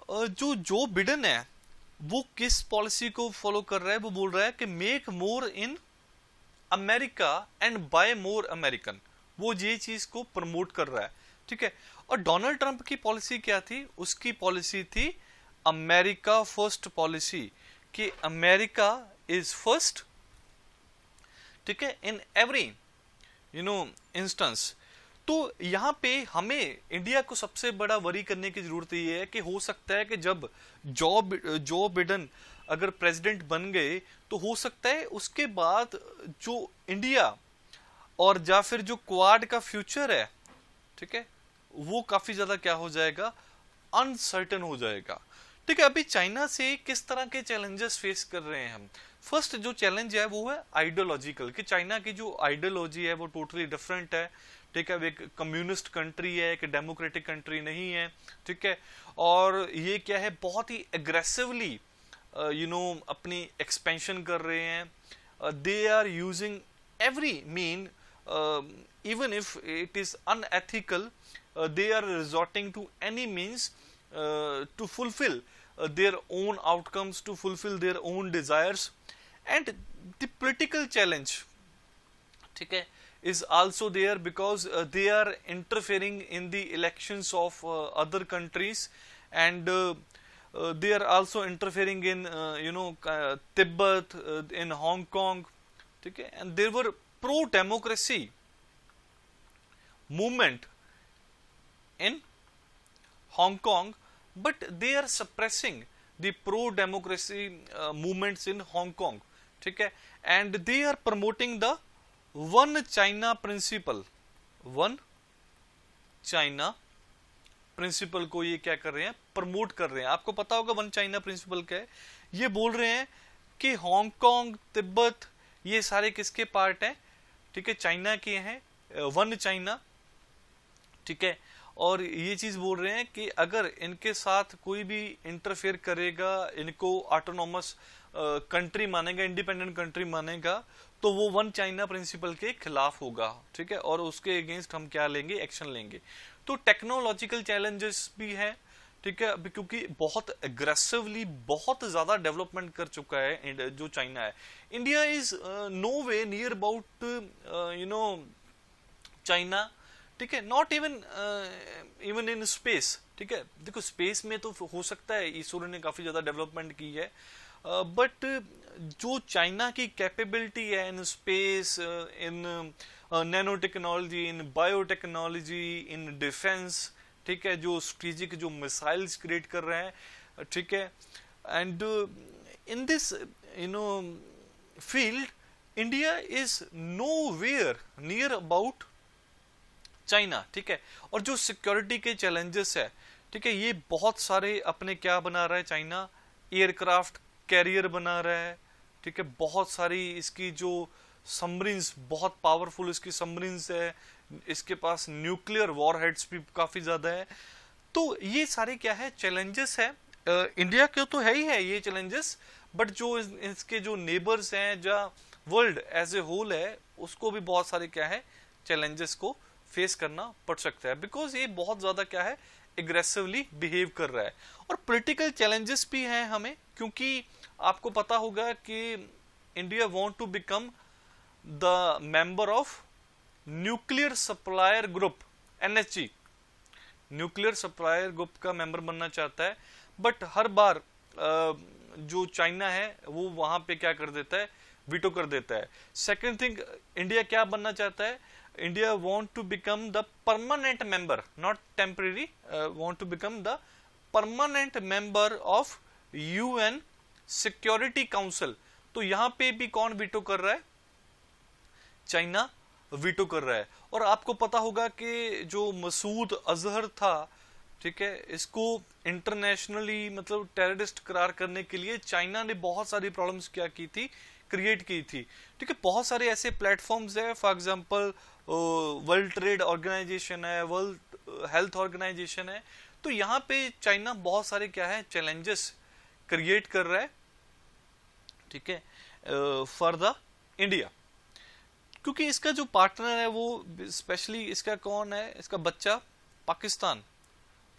जो बिडेन है वो किस पॉलिसी को फॉलो कर रहा है, वो बोल रहा है कि make more in America and buy more American, वो ये चीज को प्रमोट कर रहा है, ठीक है। और डोनाल्ड ट्रंप की पॉलिसी क्या थी, उसकी पॉलिसी थी अमेरिका फर्स्ट पॉलिसी, कि अमेरिका इज फर्स्ट, ठीक है, इन एवरी इंस्टेंस। तो यहां पे हमें इंडिया को सबसे बड़ा वरी करने की जरूरत ये है कि हो सकता है कि जब जो बिडेन अगर प्रेसिडेंट बन गए तो हो सकता है उसके बाद जो इंडिया और या फिर जो क्वाड का फ्यूचर है, ठीक है, वो काफी ज्यादा क्या हो जाएगा, अनसर्टेन हो जाएगा, ठीक है। अभी चाइना से किस तरह के चैलेंजेस फेस कर रहे हैं हम। फर्स्ट जो चैलेंज है वो है आइडियोलॉजिकल, कि चाइना की जो आइडियोलॉजी है वो टोटली डिफरेंट है, ठीक है। एक कम्युनिस्ट कंट्री है, एक डेमोक्रेटिक कंट्री नहीं है, ठीक है। और ये क्या है, बहुत ही एग्रेसिवली अपनी एक्सपेंशन कर रहे हैं। They are using every mean, even if it is unethical, they are resorting to any means to fulfill their own outcomes, to fulfill their own desires. And the political challenge, ठीक है, is also there because they are interfering in the elections of other countries, and they are also interfering in Tibet, in Hong Kong, ठीक है। and there were pro democracy movement in Hong Kong, but they are suppressing the pro-democracy movements in Hong Kong, ठीक है। and they are promoting the one China principle, one China principle को ये क्या कर रहे हैं, प्रमोट कर रहे हैं। आपको पता होगा वन चाइना प्रिंसिपल क्या है, ये बोल रहे हैं कि हांगकांग, तिब्बत, ये सारे किसके पार्ट हैं, ठीक है, चाइना के हैं, वन चाइना, ठीक है। और ये चीज बोल रहे हैं कि अगर इनके साथ कोई भी इंटरफेयर करेगा, इनको ऑटोनॉमस कंट्री मानेगा, इंडिपेंडेंट कंट्री मानेगा, तो वो वन चाइना प्रिंसिपल के खिलाफ होगा, ठीक है। और उसके अगेंस्ट हम क्या लेंगे, एक्शन लेंगे। तो टेक्नोलॉजिकल चैलेंजेस भी है, ठीक है, क्योंकि बहुत एग्रेसिवली बहुत ज्यादा डेवलपमेंट कर चुका है जो चाइना है। India is no way near about China, ठीक है, नॉट इवन इन स्पेस, ठीक है। देखो स्पेस में तो हो सकता है इसरो ने काफी ज्यादा डेवलपमेंट की है, बट जो चाइना की कैपेबिलिटी है in space, in nano technology, in biotechnology, in defence, ठीक है, जो स्ट्रेटेजिक जो मिसाइल्स क्रिएट कर रहे हैं, ठीक है। And in this field India is nowhere near about China, ठीक है। और जो सिक्योरिटी के चैलेंजेस है, ठीक है, ये बहुत सारे अपने क्या बना रहा है चाइना, एयरक्राफ्ट कैरियर बना रहा है, ठीक है, बहुत सारी इसकी जो सबमरीन्स, बहुत पावरफुल इसकी सबमरीन्स है, इसके पास न्यूक्लियर वॉरहेड्स भी काफी ज्यादा है। तो ये सारे क्या है, चैलेंजेस है। इंडिया के तो है ही है ये चैलेंजेस, बट जो इसके जो नेबर्स हैं, जो वर्ल्ड एज ए होल है, उसको भी बहुत सारे क्या है, चैलेंजेस को फेस करना पड़ सकता है, बिकॉज ये बहुत ज्यादा क्या है, एग्रेसिवली बिहेव कर रहा है। और पॉलिटिकल चैलेंजेस भी हैं हमें, क्योंकि आपको पता होगा कि India want to become the member of nuclear supplier group, NSG, nuclear supplier group का मेंबर बनना चाहता है, बट हर बार जो चाइना है वो वहां पे क्या कर देता है, वीटो कर देता है। सेकंड थिंग, इंडिया क्या बनना चाहता है, India want to become the permanent member, not temporary, want to become the permanent member of UN Security Council। तो यहां पे भी कौन वीटो कर रहा है, चाइना वीटो कर रहा है। और आपको पता होगा कि जो मसूद अजहर था, ठीक है, इसको इंटरनेशनली मतलब टेररिस्ट करार करने के लिए चाइना ने बहुत सारी प्रॉब्लम्स क्या की थी, क्रिएट की थी। ठीक है, बहुत सारे ऐसे प्लेटफॉर्म्स है, for example world trade organisation है, वर्ल्ड हेल्थ ऑर्गेनाइजेशन है। तो यहाँ पे चाइना बहुत सारे क्या है चैलेंजेस क्रिएट कर रहा है, ठीक है, फॉर द इंडिया, क्योंकि इसका जो पार्टनर है वो स्पेशली इसका कौन है, इसका बच्चा पाकिस्तान।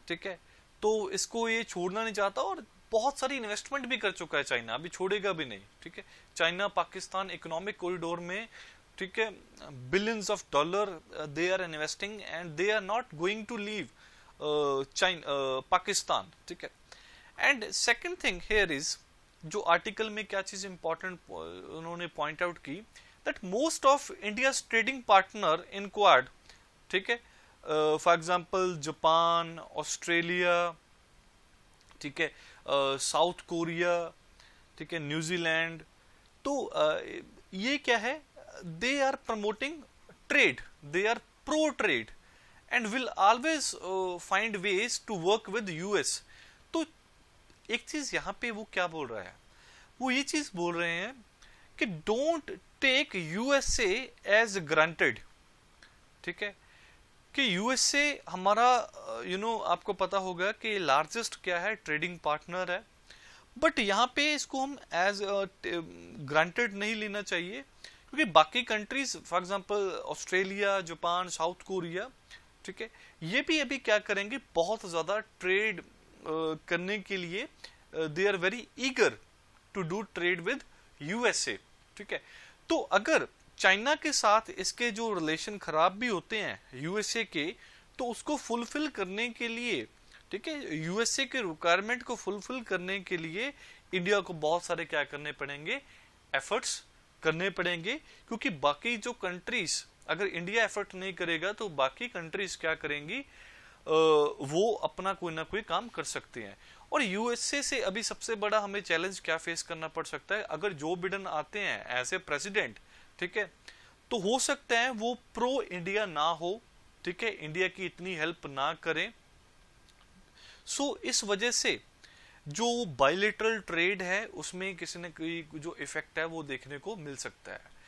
ठीक है, तो इसको ये छोड़ना नहीं चाहता और बहुत सारी इन्वेस्टमेंट भी कर चुका है चाइना, अभी छोड़ेगा भी नहीं। ठीक है, चाइना पाकिस्तान इकोनॉमिक कॉरिडोर में, ठीक है, billions of dollar they are investing and they are not going to leave China Pakistan. ठीक है, and second thing here is, जो आर्टिकल में क्या चीज इंपॉर्टेंट उन्होंने पॉइंट आउट की, that most of India's trading partner in Quad, ठीक है, फॉर एग्जांपल जापान, ऑस्ट्रेलिया, ठीक है, साउथ कोरिया, ठीक है, न्यूजीलैंड, तो ये क्या है, they are promoting trade, they are pro trade and will always find ways to work with US. तो एक चीज यहां पे वो क्या बोल रहा है, वो ये चीज बोल रहे हैं कि don't take USA as granted. ठीक है, कि यूएसए हमारा आपको पता होगा कि लार्जेस्ट क्या है ट्रेडिंग पार्टनर है, बट यहां पे इसको हम एज ग्रांटेड नहीं लेना चाहिए, क्योंकि बाकी countries for example Australia, Japan, south Korea, ठीक है, ये भी अभी क्या करेंगे, बहुत ज्यादा ट्रेड करने के लिए they are very eager to do trade with USA. ठीक है, तो अगर चाइना के साथ इसके जो रिलेशन खराब भी होते हैं यूएसए के, तो उसको फुलफिल करने के लिए, ठीक है, यूएसए के रिक्वायरमेंट को फुलफिल करने के लिए इंडिया को बहुत सारे क्या करने पड़ेंगे, एफर्ट्स करने पड़ेंगे, क्योंकि बाकी जो कंट्रीज, अगर इंडिया एफर्ट नहीं करेगा तो बाकी कंट्रीज क्या करेंगी, वो अपना कोई ना कोई काम कर सकते हैं। और यूएसए से अभी सबसे बड़ा हमें चैलेंज क्या फेस करना पड़ सकता है, अगर जो बिडेन आते हैं एज ए प्रेसिडेंट, ठीक है, तो हो सकता है वो प्रो इंडिया ना हो, ठीक है, इंडिया की इतनी हेल्प ना करें। सो इस वजह से जो बायलैटरल ट्रेड है उसमें किसी न कोई जो इफेक्ट है वो देखने को मिल सकता है।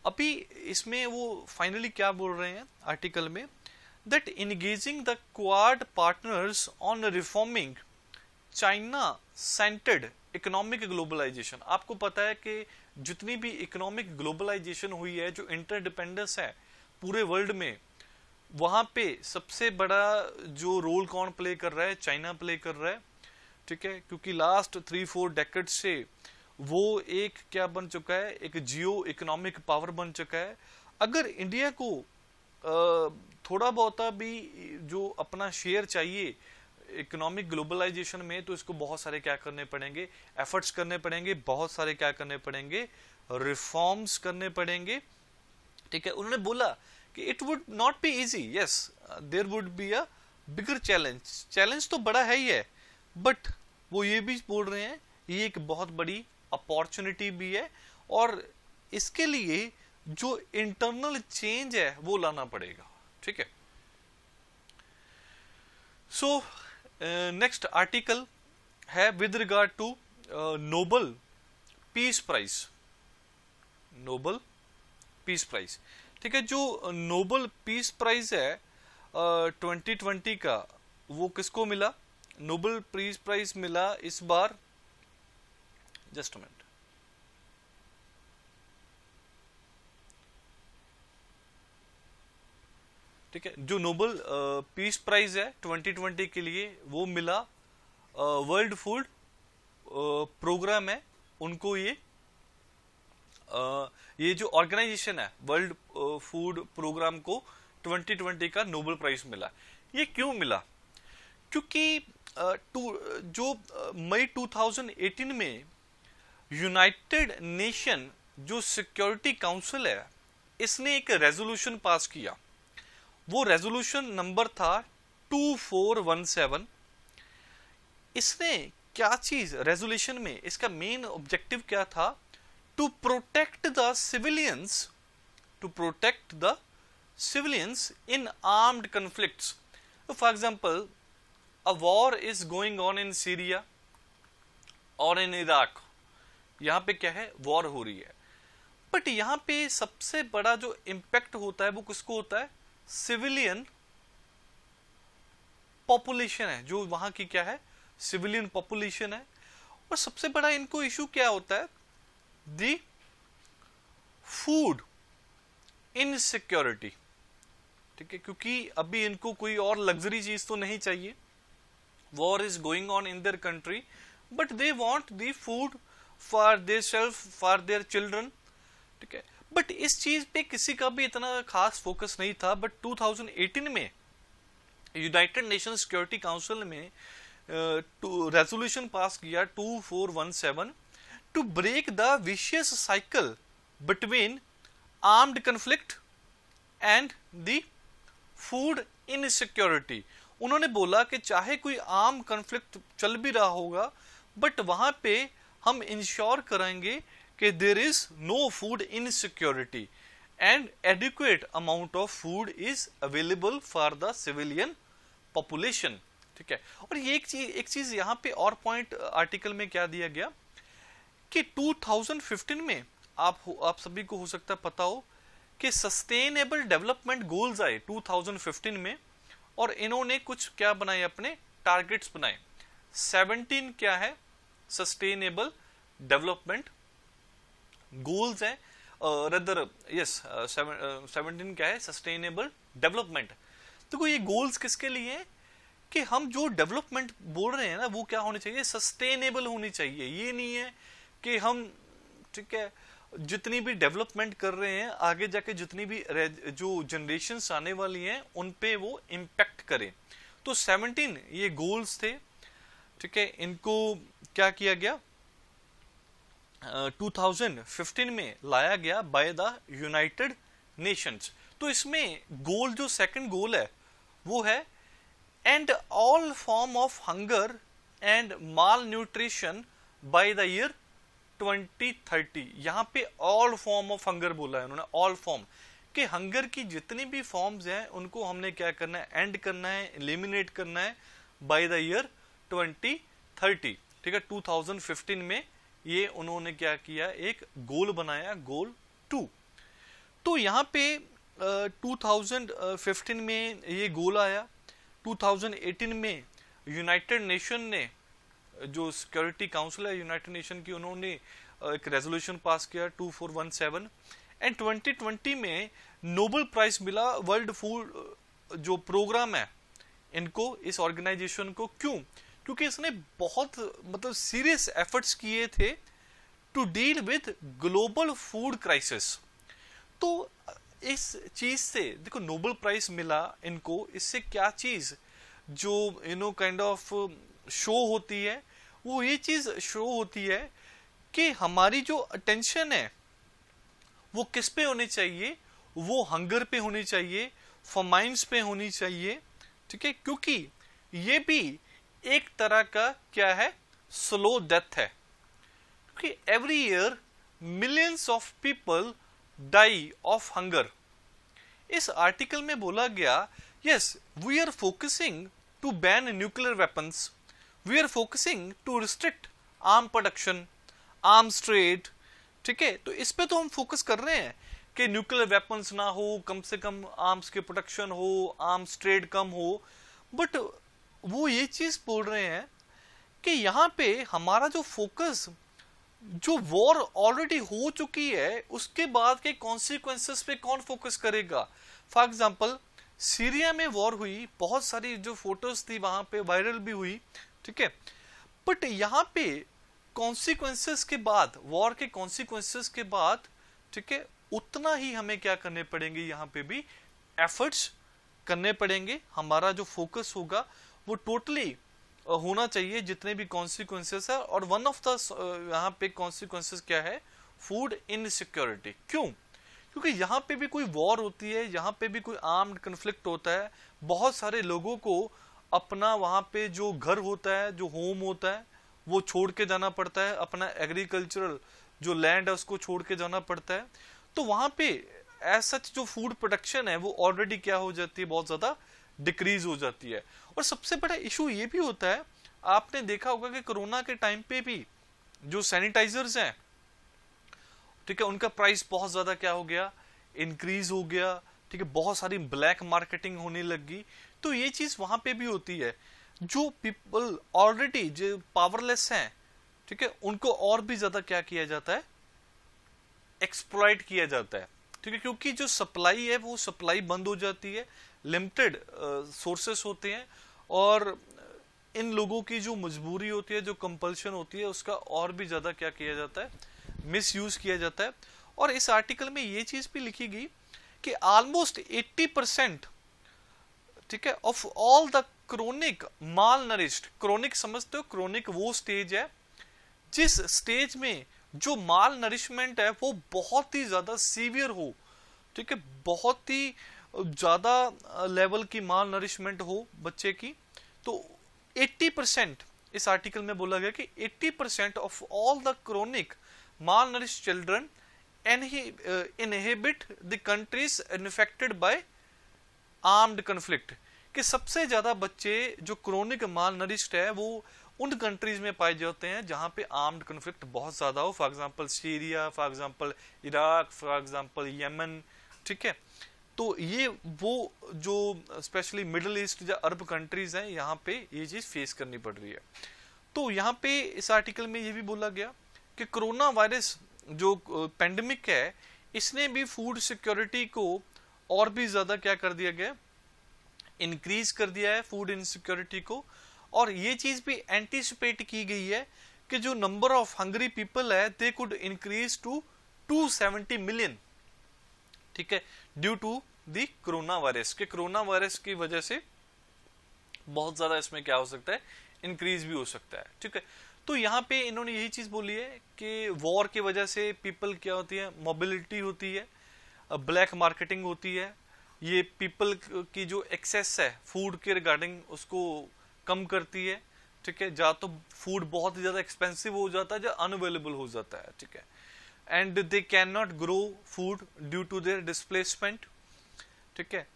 अभी इसमें वो फाइनली क्या बोल रहे हैं आर्टिकल में, that engaging the Quad partners on reforming China centred economic globalisation. आपको पता है कि जितनी भी इकोनॉमिक ग्लोबलाइजेशन हुई है, जो इंटरडिपेंडेंस है पूरे वर्ल्ड में, वहां पे सबसे बड़ा जो रोल कौन प्ले कर रहा है, चाइना प्ले कर रहा है। ठीक है, क्योंकि लास्ट 3-4 डेकेड से वो एक क्या बन चुका है, एक जियो इकोनॉमिक पावर बन चुका है। अगर इंडिया को थोड़ा बहुत भी जो अपना शेयर चाहिए इकोनॉमिक ग्लोबलाइजेशन में, तो इसको बहुत सारे क्या करने पड़ेंगे, एफर्ट्स करने पड़ेंगे, बहुत सारे क्या करने पड़ेंगे, रिफॉर्म्स करने पड़ेंगे। ठीक है, उन्होंने बोला कि it would not be easy, yes there would be a bigger challenge, challenge तो बड़ा है ही है, बट वो ये भी बोल रहे हैं ये एक बहुत बड़ी अपॉर्चुनिटी भी है, और इसके लिए जो इंटरनल चेंज है वो लाना पड़ेगा। ठीक है, सो नेक्स्ट आर्टिकल है with regard to Nobel Peace Prize, Nobel Peace Prize. ठीक है, जो नोबल पीस प्राइज है 2020 का, वो किसको मिला, नोबल पीस प्राइज मिला इस बार, जस्ट अ मिनट, ठीक है, जो नोबल पीस प्राइज है 2020 के लिए वो मिला वर्ल्ड फूड प्रोग्राम है उनको, ये जो ऑर्गेनाइजेशन है वर्ल्ड फूड प्रोग्राम को 2020 का नोबेल प्राइज मिला। ये क्यों मिला, क्योंकि जो मई 2018 में यूनाइटेड नेशन जो सिक्योरिटी काउंसिल है, इसने एक रेजोल्यूशन पास किया। वो रेजोल्यूशन नंबर था 2417। इसने क्या चीज रेजोल्यूशन में, इसका मेन ऑब्जेक्टिव क्या था, to protect the civilians, to protect the civilians in armed conflicts. For example, a war is going on in Syria और इन इराक, यहाँ पे क्या है, वॉर हो रही है। बट यहाँ पे सबसे बड़ा जो इम्पैक्ट होता है वो किसको होता है, सिविलियन पॉपुलेशन है, जो वहां की क्या है, सिविलियन पॉपुलेशन है। और सबसे बड़ा इनको इशू क्या होता है, दी फूड इनसिक्योरिटी, ठीक है, क्योंकि अभी इनको कोई और लग्जरी चीज तो नहीं चाहिए, war is going on in their country, but they want the food for their self, for their children, ठीक है। बट इस चीज पे किसी का भी इतना खास फोकस नहीं था। बट 2018 में यूनाइटेड नेशन सिक्योरिटी काउंसिल में रेजोल्यूशन पास किया 2417 to break the vicious cycle between armed conflict and the food insecurity. उन्होंने बोला कि चाहे कोई आर्म कन्फ्लिक्ट चल भी रहा होगा, बट वहां पे हम इंश्योर करेंगे कि there is no food insecurity and adequate amount of food is available for the civilian population, ठीक है। और ये एक चीज यहाँ पे और पॉइंट आर्टिकल में क्या दिया गया कि 2015 में आप सभी को हो सकता है पता हो कि सस्टेनेबल डेवलपमेंट गोल्स आए 2015 में, और इन्होंने कुछ क्या बनाए, अपने टारगेट्स बनाए। 17 क्या है, सस्टेनेबल डेवलपमेंट गोल्स है, रदर यस 17 क्या है, सस्टेनेबल डेवलपमेंट। तो ये गोल्स किसके लिए हैं कि हम जो डेवलपमेंट बोल रहे हैं ना, वो क्या होनी चाहिए, सस्टेनेबल होनी चाहिए। ये नहीं है कि हम, ठीक है, जितनी भी डेवलपमेंट कर रहे हैं आगे जाके जितनी भी जो जनरेशंस आने वाली हैं उन पे वो इम्पैक्ट करे। तो 17 ये गोल्स थे, ठीक है। इनको क्या किया गया, 2015 में लाया गया बाय द यूनाइटेड नेशंस। तो इसमें गोल, जो सेकंड गोल है वो है and all form of hunger and mall nutrition by the year 2030। यहां पे ऑल फॉर्म ऑफ हंगर बोला है उन्होंने, ऑल फॉर्म के हंगर की जितनी भी फॉर्म्स हैं उनको हमने क्या करना है, एंड करना है, एलिमिनेट करना है बाय द ईयर 2030, ठीक है। 2015 में ये उन्होंने क्या किया, एक गोल बनाया, गोल 2। तो यहाँ पे 2015 में ये गोल आया। 2018 में यूनाइटेड नेशन ने, जो सिक्योरिटी काउंसिल है यूनाइटेड नेशन की, उन्होंने एक रेजोल्यूशन पास किया 2417। एंड 2020 में नोबेल प्राइज मिला वर्ल्ड फूड जो प्रोग्राम है इनको, इस ऑर्गेनाइजेशन को। क्यों? क्योंकि इसने बहुत मतलब सीरियस एफर्ट्स किए थे to deal with global food crisis. तो इस चीज से देखो नोबेल प्राइज मिला इनको, इससे क्या चीज जो काइंड ऑफ शो होती है, वो ये चीज शो होती है कि हमारी जो अटेंशन है वो किस पे होनी चाहिए, वो हंगर पे होनी चाहिए, फमाइंस पे होनी चाहिए, ठीक है। क्योंकि ये भी एक तरह का क्या है, स्लो डेथ है। क्योंकि every year millions of people die of hunger. इस आर्टिकल में बोला गया, yes we are focusing to ban nuclear weapons, we are focusing to restrict arm production, arms trade, ठीक है। तो इस पे तो हम फोकस कर रहे हैं कि न्यूक्लियर वेपन्स ना हो, कम से कम आर्म्स के प्रोडक्शन हो, आर्म्स ट्रेड कम हो। बट वो ये चीज बोल रहे हैं कि यहाँ पे हमारा जो फोकस, जो वॉर ऑलरेडी हो चुकी है उसके बाद के कॉन्सिक्वेंसेस पे कौन फोकस करेगा। फॉर एग्जांपल सीरिया में वॉर हुई, बहुत सारी जो फोटोज थी वहां पे वायरल भी हुई, ठीक है। बट यहाँ पे कॉन्सिक्वेंसेस के बाद, वॉर के कॉन्सिक्वेंसेस के बाद, ठीक है, उतना ही हमें क्या करने पड़ेंगे, यहाँ पे भी एफर्ट्स करने पड़ेंगे। हमारा जो फोकस होगा वो टोटली होना चाहिए जितने भी कॉन्सिक्वेंसेस है। और वन ऑफ द यहाँ पे कॉन्सिक्वेंसेस क्या है, फूड इनसिक्योरिटी। क्यों? क्योंकि यहाँ पे भी कोई वॉर होती है, यहाँ पे भी कोई आर्म्ड कन्फ्लिक्ट होता है, बहुत सारे लोगों को अपना वहाँ पे जो घर होता है, जो होम होता है, वो छोड़ के जाना पड़ता है, अपना एग्रीकल्चरल जो लैंड है उसको छोड़ के जाना पड़ता है। तो वहाँ पे एज सच जो फूड प्रोडक्शन है वो ऑलरेडी क्या हो जाती है, बहुत ज्यादा डिक्रीज हो जाती है। और सबसे बड़ा इशू ये भी होता है, आपने देखा होगा कि कोरोना के टाइम पे भी जो सैनिटाइजर्स हैं ठीक है, उनका प्राइस बहुत ज्यादा क्या हो गया, इंक्रीज हो गया, ठीक है, बहुत सारी ब्लैक मार्केटिंग होने लगी। तो ये चीज वहां पे भी होती है, जो पीपल ऑलरेडी जो पावरलेस हैं, ठीक है, उनको और भी ज्यादा क्या किया जाता है, एक्सप्लॉइट किया जाता है, ठीक है, क्योंकि जो सप्लाई है वो सप्लाई बंद हो जाती है, लिमिटेड सोर्सेस होते हैं, और इन लोगों की जो मजबूरी होती है, जो कंपल्शन होती है, उसका और भी ज्यादा क्या किया जाता है, मिस यूज किया जाता है। और इस आर्टिकल में ये चीज भी लिखी गई कि ऑलमोस्ट 80%, ठीक है, of all the chronic mall nourished, chronic समझते हो, क्रोनिक वो स्टेज है जिस स्टेज में जो माल नरिशमेंट है वो बहुत ही ज्यादा सीवियर हो, ठीक है, बहुत ही ज्यादा लेवल की माल नरिशमेंट हो बच्चे की। तो 80%, इस आर्टिकल में बोला गया कि 80% of all the chronic malnourished children inhabit the countries infected by armed conflict, कि सबसे ज्यादा बच्चे जो क्रोनिक माल नरिश्ड है वो उन कंट्रीज में पाए जाते हैं जहां पे आर्म्ड कन्फ्लिक्ट बहुत ज्यादा हो, for example Syria, for example Iraq, for example Yemen, ठीक है। तो ये वो जो स्पेशली मिडिल ईस्ट या अरब कंट्रीज हैं, यहाँ पे ये चीज फेस करनी पड़ रही है। तो यहाँ पे इस आर्टिकल में ये भी बोला गया कि कोरोना वायरस जो पेंडेमिक है, इसने भी फूड सिक्योरिटी को और भी ज्यादा क्या कर दिया गया, इंक्रीज कर दिया है फूड इनसिक्योरिटी को। और ये चीज भी एंटीसिपेट की गई है कि जो नंबर ऑफ हंग्री पीपल है they could increase to 270 million, ठीक है, due to the corona virus, के कोरोना वायरस की वजह से बहुत ज्यादा इसमें क्या हो सकता है, इंक्रीज भी हो सकता है, ठीक है। तो यहाँ पे इन्होंने यही चीज बोली है कि वॉर की वजह से पीपल क्या होती है, मोबिलिटी होती है, ब्लैक मार्केटिंग होती है, ये पीपल की जो एक्सेस है फूड के रिगार्डिंग उसको कम करती है, ठीक है, या तो फूड बहुत ही ज्यादा एक्सपेंसिव हो जाता है या अनअवेलेबल हो जाता है, ठीक है, and they can not grow food due to their displacement, ठीक है।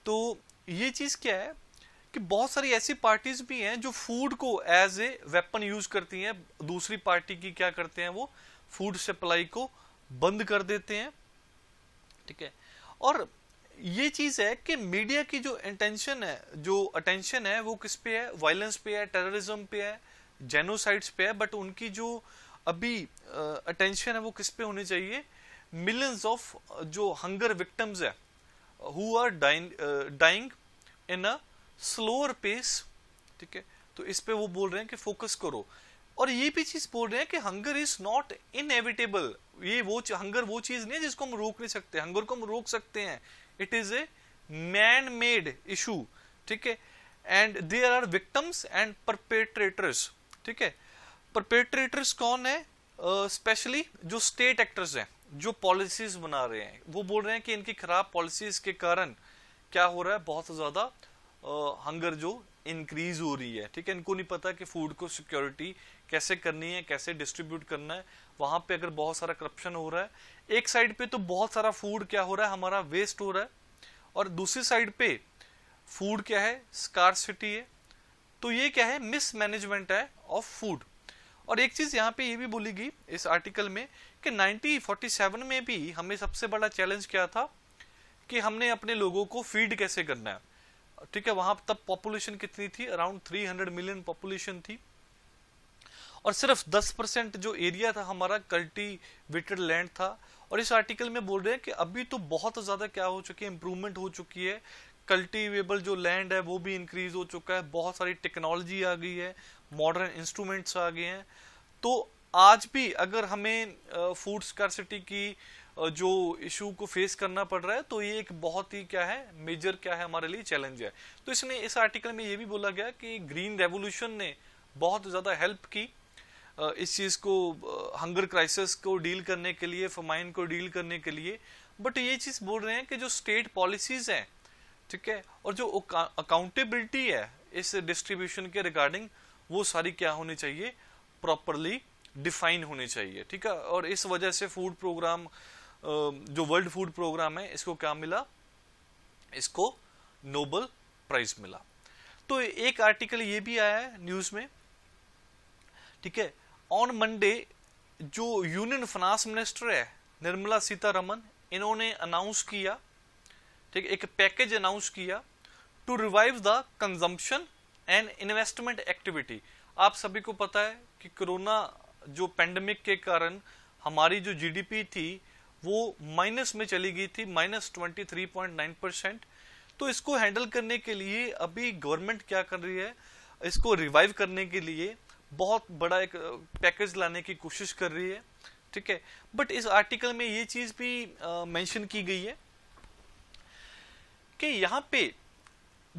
तो ये चीज क्या है कि बहुत सारी ऐसी पार्टीज भी हैं जो फूड को एज ए वेपन यूज करती हैं, दूसरी पार्टी की क्या करते हैं, वो फूड सप्लाई को बंद कर देते हैं, ठीक है। और ये चीज है कि मीडिया की जो इंटेंशन है, जो अटेंशन है, वो किस पे है, वायलेंस पे है, टेररिज्म पे है, जेनोसाइड्स पे है, बट उनकी जो अभी अटेंशन है वो किस पे होनी चाहिए, मिलियंस ऑफ जो हंगर विक्टिम्स है who are dying in a slower pace, ठीक है। तो इस पे वो बोल रहे हैं कि फोकस करो। और ये भी चीज बोल रहे हैं कि हंगर इज नॉट इनएविटेबल, ये वो हंगर वो चीज नहीं है जिसको हम रोक नहीं सकते, हंगर को हम रोक सकते हैं, it is a man made issue, ठीक है, and there are victims and perpetrators, ठीक है। परपेट्रेटर्स कौन है, स्पेशली जो स्टेट एक्टर्स हैं, जो पॉलिसीज बना रहे हैं, वो बोल रहे हैं कि इनकी खराब पॉलिसीज के कारण क्या हो रहा है, बहुत ज्यादा हंगर जो इंक्रीज हो रही है, ठीक है। इनको नहीं पता कि फूड को सिक्योरिटी कैसे करनी है, कैसे डिस्ट्रीब्यूट करना है, वहां पे अगर बहुत सारा करप्शन हो रहा है, एक साइड पे तो बहुत सारा फूड क्या हो रहा है, हमारा वेस्ट हो रहा है, और दूसरी साइड पे फूड क्या है, स्कार्सिटी है। तो ये क्या है, मिसमैनेजमेंट है ऑफ फूड। और एक चीज यहाँ पे ये भी बोली गई इस आर्टिकल में कि 1947 में भी हमें सबसे बड़ा चैलेंज क्या था कि हमने अपने लोगों को फीड कैसे करना है, ठीक है। वहां तब पॉपुलेशन कितनी थी, अराउंड 300 मिलियन पॉपुलेशन थी, और सिर्फ 10% जो एरिया था हमारा कल्टीवेटेड लैंड था। और इस आर्टिकल में बोल रहे हैं कि अभी तो बहुत ज्यादा क्या हो चुकी है, इंप्रूवमेंट हो चुकी है, कल्टीवेबल जो लैंड है वो भी इंक्रीज हो चुका है, बहुत सारी टेक्नोलॉजी आ गई है, मॉडर्न इंस्ट्रूमेंट्स आ गए हैं। तो आज भी अगर हमें फूड स्कार्सिटी की जो इशू को फेस करना पड़ रहा है, तो ये एक बहुत ही क्या है, मेजर क्या है, हमारे लिए चैलेंज है। तो इसने इस आर्टिकल में ये भी बोला गया कि ग्रीन रेवोल्यूशन ने बहुत ज्यादा हेल्प की इस चीज को, हंगर क्राइसिस को डील करने के लिए, फमाइन को डील करने के लिए। बट ये चीज बोल रहे हैं कि जो स्टेट पॉलिसीज हैं, ठीक है, और जो अकाउंटेबिलिटी है इस डिस्ट्रीब्यूशन के रिगार्डिंग, वो सारी क्या होनी चाहिए, प्रॉपरली डिफाइन होनी चाहिए, ठीक है। और इस वजह से फूड प्रोग्राम, जो वर्ल्ड फूड प्रोग्राम है, इसको क्या मिला, इसको नोबेल प्राइज मिला। तो एक आर्टिकल ये भी आया है न्यूज में, ठीक है। ऑन मंडे जो यूनियन फाइनेंस मिनिस्टर है निर्मला सीतारमन, इन्होंने अनाउंस किया, ठीक, एक पैकेज अनाउंस किया to revive the consumption and investment activity. आप सभी को पता है कि कोरोना जो पेंडेमिक के कारण हमारी जो जीडीपी थी वो माइनस में चली गई थी, -23.9%। तो इसको हैंडल करने के लिए अभी गवर्नमेंट क्या कर रही है, इसको रिवाइव करने के लिए बहुत बड़ा एक पैकेज लाने की कोशिश कर रही है, ठीक है। बट इस आर्टिकल में ये चीज भी मेंशन की गई है कि यहाँ पे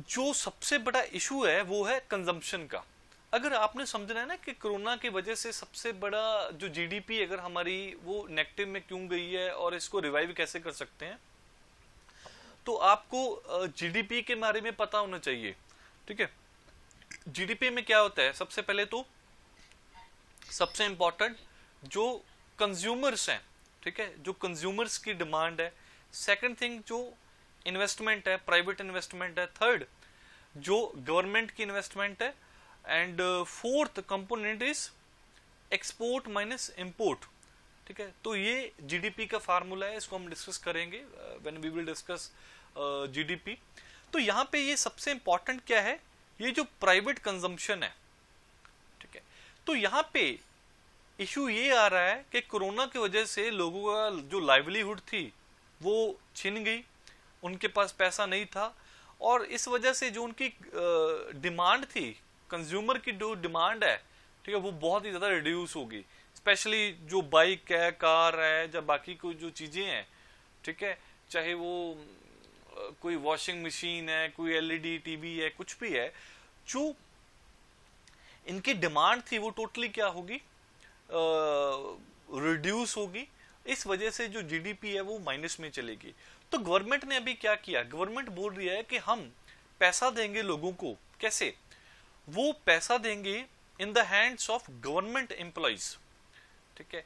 जो सबसे बड़ा इशू है वो है कंजम्पशन का। अगर आपने समझना है ना कि कोरोना की वजह से सबसे बड़ा जो जीडीपी अगर हमारी वो नेगेटिव में क्यों गई है और इसको रिवाइव कैसे कर सकते हैं, तो आपको जीडीपी के बारे में पता होना चाहिए, ठीक है। जीडीपी में क्या होता है, सबसे पहले तो सबसे इंपॉर्टेंट जो कंज्यूमर्स हैं, ठीक है, जो कंज्यूमर्स की डिमांड है। सेकंड थिंग जो इन्वेस्टमेंट है, प्राइवेट इन्वेस्टमेंट है। थर्ड जो गवर्नमेंट की इन्वेस्टमेंट है। And fourth component is export minus import, ठीक है। तो ये जीडीपी का फार्मूला है, इसको हम डिस्कस करेंगे when we will discuss GDP. तो यहाँ पे ये सबसे इंपॉर्टेंट क्या है, ये जो प्राइवेट कंजम्पशन है, ठीक है। तो यहाँ पे इशू ये आ रहा है कि कोरोना की वजह से लोगों का जो लाइवलीहुड थी वो छिन गई, उनके पास पैसा नहीं था, और इस वजह से जो उनकी डिमांड थी, कंज्यूमर की जो डिमांड है, ठीक है, वो बहुत ही ज्यादा रिड्यूस होगी। स्पेशली जो बाइक है, कार है, या बाकी कोई जो चीजें हैं, ठीक है, चाहे वो कोई वॉशिंग मशीन है, कोई एलईडी टीवी है, कुछ भी है, जो इनकी डिमांड थी वो टोटली क्या होगी, रिड्यूस होगी। इस वजह से जो जीडीपी है वो माइनस में चलेगी। तो गवर्नमेंट ने अभी क्या किया, गवर्नमेंट बोल रही है कि हम पैसा देंगे लोगों को। कैसे? वो पैसा देंगे in the hands of government employees, ठीक है।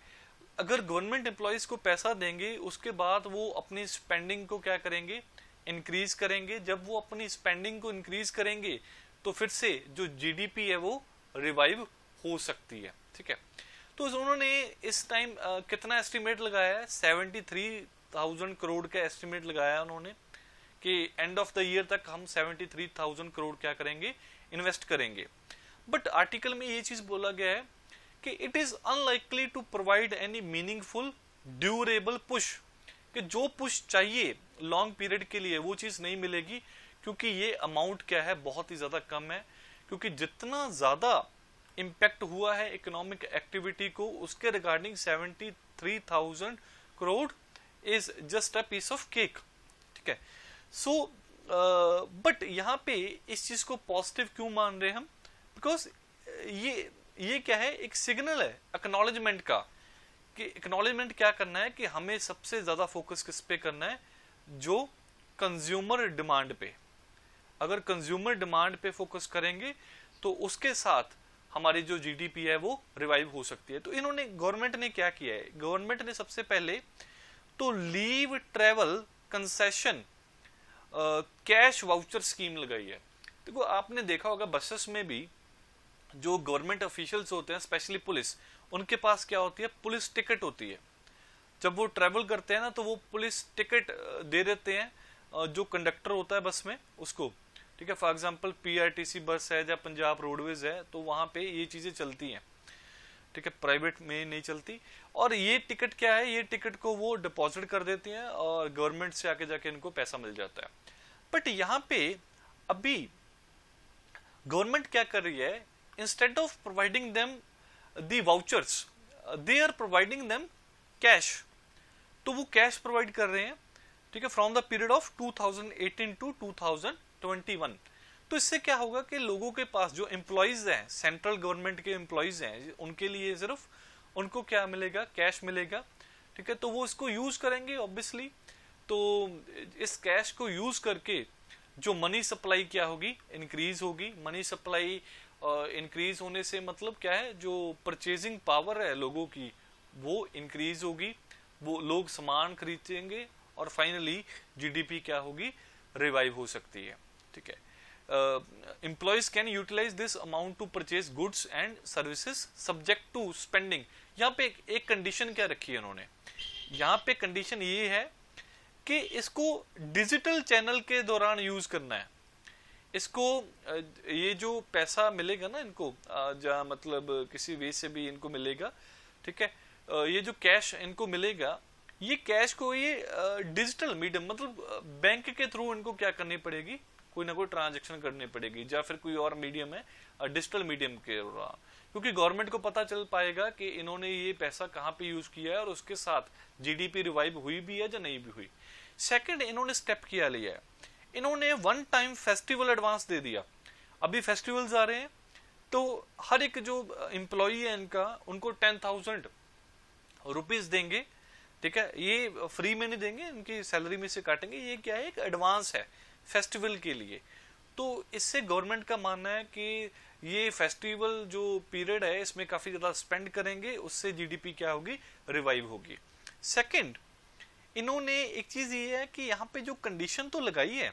अगर गवर्नमेंट एम्प्लॉइज को पैसा देंगे, उसके बाद वो अपनी स्पेंडिंग को क्या करेंगे, इंक्रीज करेंगे। जब वो अपनी स्पेंडिंग को इंक्रीज करेंगे तो फिर से जो जीडीपी है वो रिवाइव हो सकती है, ठीक है। तो उन्होंने इस टाइम कितना एस्टिमेट लगाया है, 73,000 करोड़ का एस्टिमेट लगाया है उन्होंने कि एंड ऑफ द ईयर तक हम 73,000 करोड़ क्या करेंगे, इन्वेस्ट करेंगे। बट आर्टिकल में ये चीज बोला गया है कि it is unlikely to provide any meaningful durable push, कि जो पुश चाहिए लॉन्ग पीरियड के लिए वो चीज नहीं मिलेगी, क्योंकि ये अमाउंट क्या है, बहुत ही ज्यादा कम है। क्योंकि जितना ज्यादा इम्पैक्ट हुआ है इकोनॉमिक एक्टिविटी को, उसके regarding 73,000 crore is just a piece of cake, ठीक है। सो बट यहाँ पे इस चीज को पॉजिटिव क्यों मान रहे हम, बिकॉज ये क्या है, एक सिग्नल है एक्नॉलेजमेंट का, कि एक्नॉलेजमेंट क्या करना है कि हमें सबसे ज्यादा फोकस किस पे करना है, जो कंज्यूमर डिमांड पे। अगर कंज्यूमर डिमांड पे फोकस करेंगे तो उसके साथ हमारी जो जीडीपी है वो रिवाइव हो सकती है। तो इन्होंने, गवर्नमेंट ने क्या किया है, गवर्नमेंट ने सबसे पहले तो leave travel concession cash voucher scheme लगाई है। देखो आपने देखा होगा बसेस में भी जो गवर्नमेंट ऑफिशियल्स होते हैं, स्पेशली पुलिस, उनके पास क्या होती है, पुलिस टिकट होती है। जब वो ट्रेवल करते हैं ना तो वो पुलिस टिकट दे देते हैं जो कंडक्टर होता है बस में उसको, ठीक है। फॉर एग्जांपल पीआरटीसी बस है या पंजाब रोडवेज है, तो वहां पे ये चीजें चलती हैं, ठीक है, प्राइवेट में नहीं चलती। और ये टिकट क्या है, ये टिकट को वो डिपॉजिट कर देती हैं और गवर्नमेंट से आके जाके इनको पैसा मिल जाता है। बट यहाँ पे अभी गवर्नमेंट क्या कर रही है, instead of providing them the vouchers, they are providing them cash. तो वो कैश प्रोवाइड कर रहे हैं, ठीक है, from the period of 2018 to 2021। तो इससे क्या होगा कि लोगों के पास जो एम्प्लॉइज हैं, सेंट्रल गवर्नमेंट के एम्प्लॉइज हैं, उनके लिए सिर्फ उनको क्या मिलेगा, कैश मिलेगा, ठीक है। तो वो इसको यूज करेंगे ऑब्वियसली। तो इस कैश को यूज करके जो मनी सप्लाई क्या होगी, इंक्रीज होगी। मनी सप्लाई इंक्रीज होने से मतलब क्या है, जो परचेजिंग पावर है लोगों की वो इंक्रीज होगी, वो लोग सामान खरीदेंगे और फाइनली जीडीपी क्या होगी, रिवाइव हो सकती है, ठीक है। Employees can utilise this amount to purchase goods and services subject to spending. यहाँ पे एक कंडीशन क्या रखी है उन्होंने यहाँ पे कंडीशन ये है कि इसको डिजिटल चैनल के दौरान यूज करना है। इसको ये जो पैसा मिलेगा ना इनको, जहाँ मतलब किसी वे से भी इनको मिलेगा, ठीक है, ये जो कैश इनको मिलेगा, ये कैश को ये डिजिटल मीडियम मतलब बैंक के थ्रू इनको क्या करनी पड़ेगी, कोई ना कोई ट्रांजैक्शन करनी पड़ेगी, या फिर कोई और मीडियम है डिजिटल मीडियम के दौरान, क्योंकि गवर्नमेंट को पता चल पाएगा कि इन्होंने ये पैसा कहाँ पे यूज किया है और उसके साथ जीडीपी रिवाइव हुई भी है या नहीं भी हुई। सेकंड, इन्होंने स्टेप किया लिया है, इन्होंने वन टाइम फेस्टिवल एडवांस दे दिया। अभी फेस्टिवल्स आ रहे हैं तो हर एक जो एम्प्लॉई है इनका, उनको 10,000 रुपीज देंगे, ठीक है, ये फ्री में नहीं देंगे, इनकी सैलरी में से काटेंगे। ये क्या है, एक एडवांस है फेस्टिवल के लिए। तो इससे गवर्नमेंट का मानना है कि ये फेस्टिवल जो पीरियड है इसमें काफी ज्यादा स्पेंड करेंगे, उससे जीडीपी क्या होगी, रिवाइव होगी। सेकंड, इन्होंने एक चीज ये है कि यहाँ पे जो कंडीशन तो लगाई है,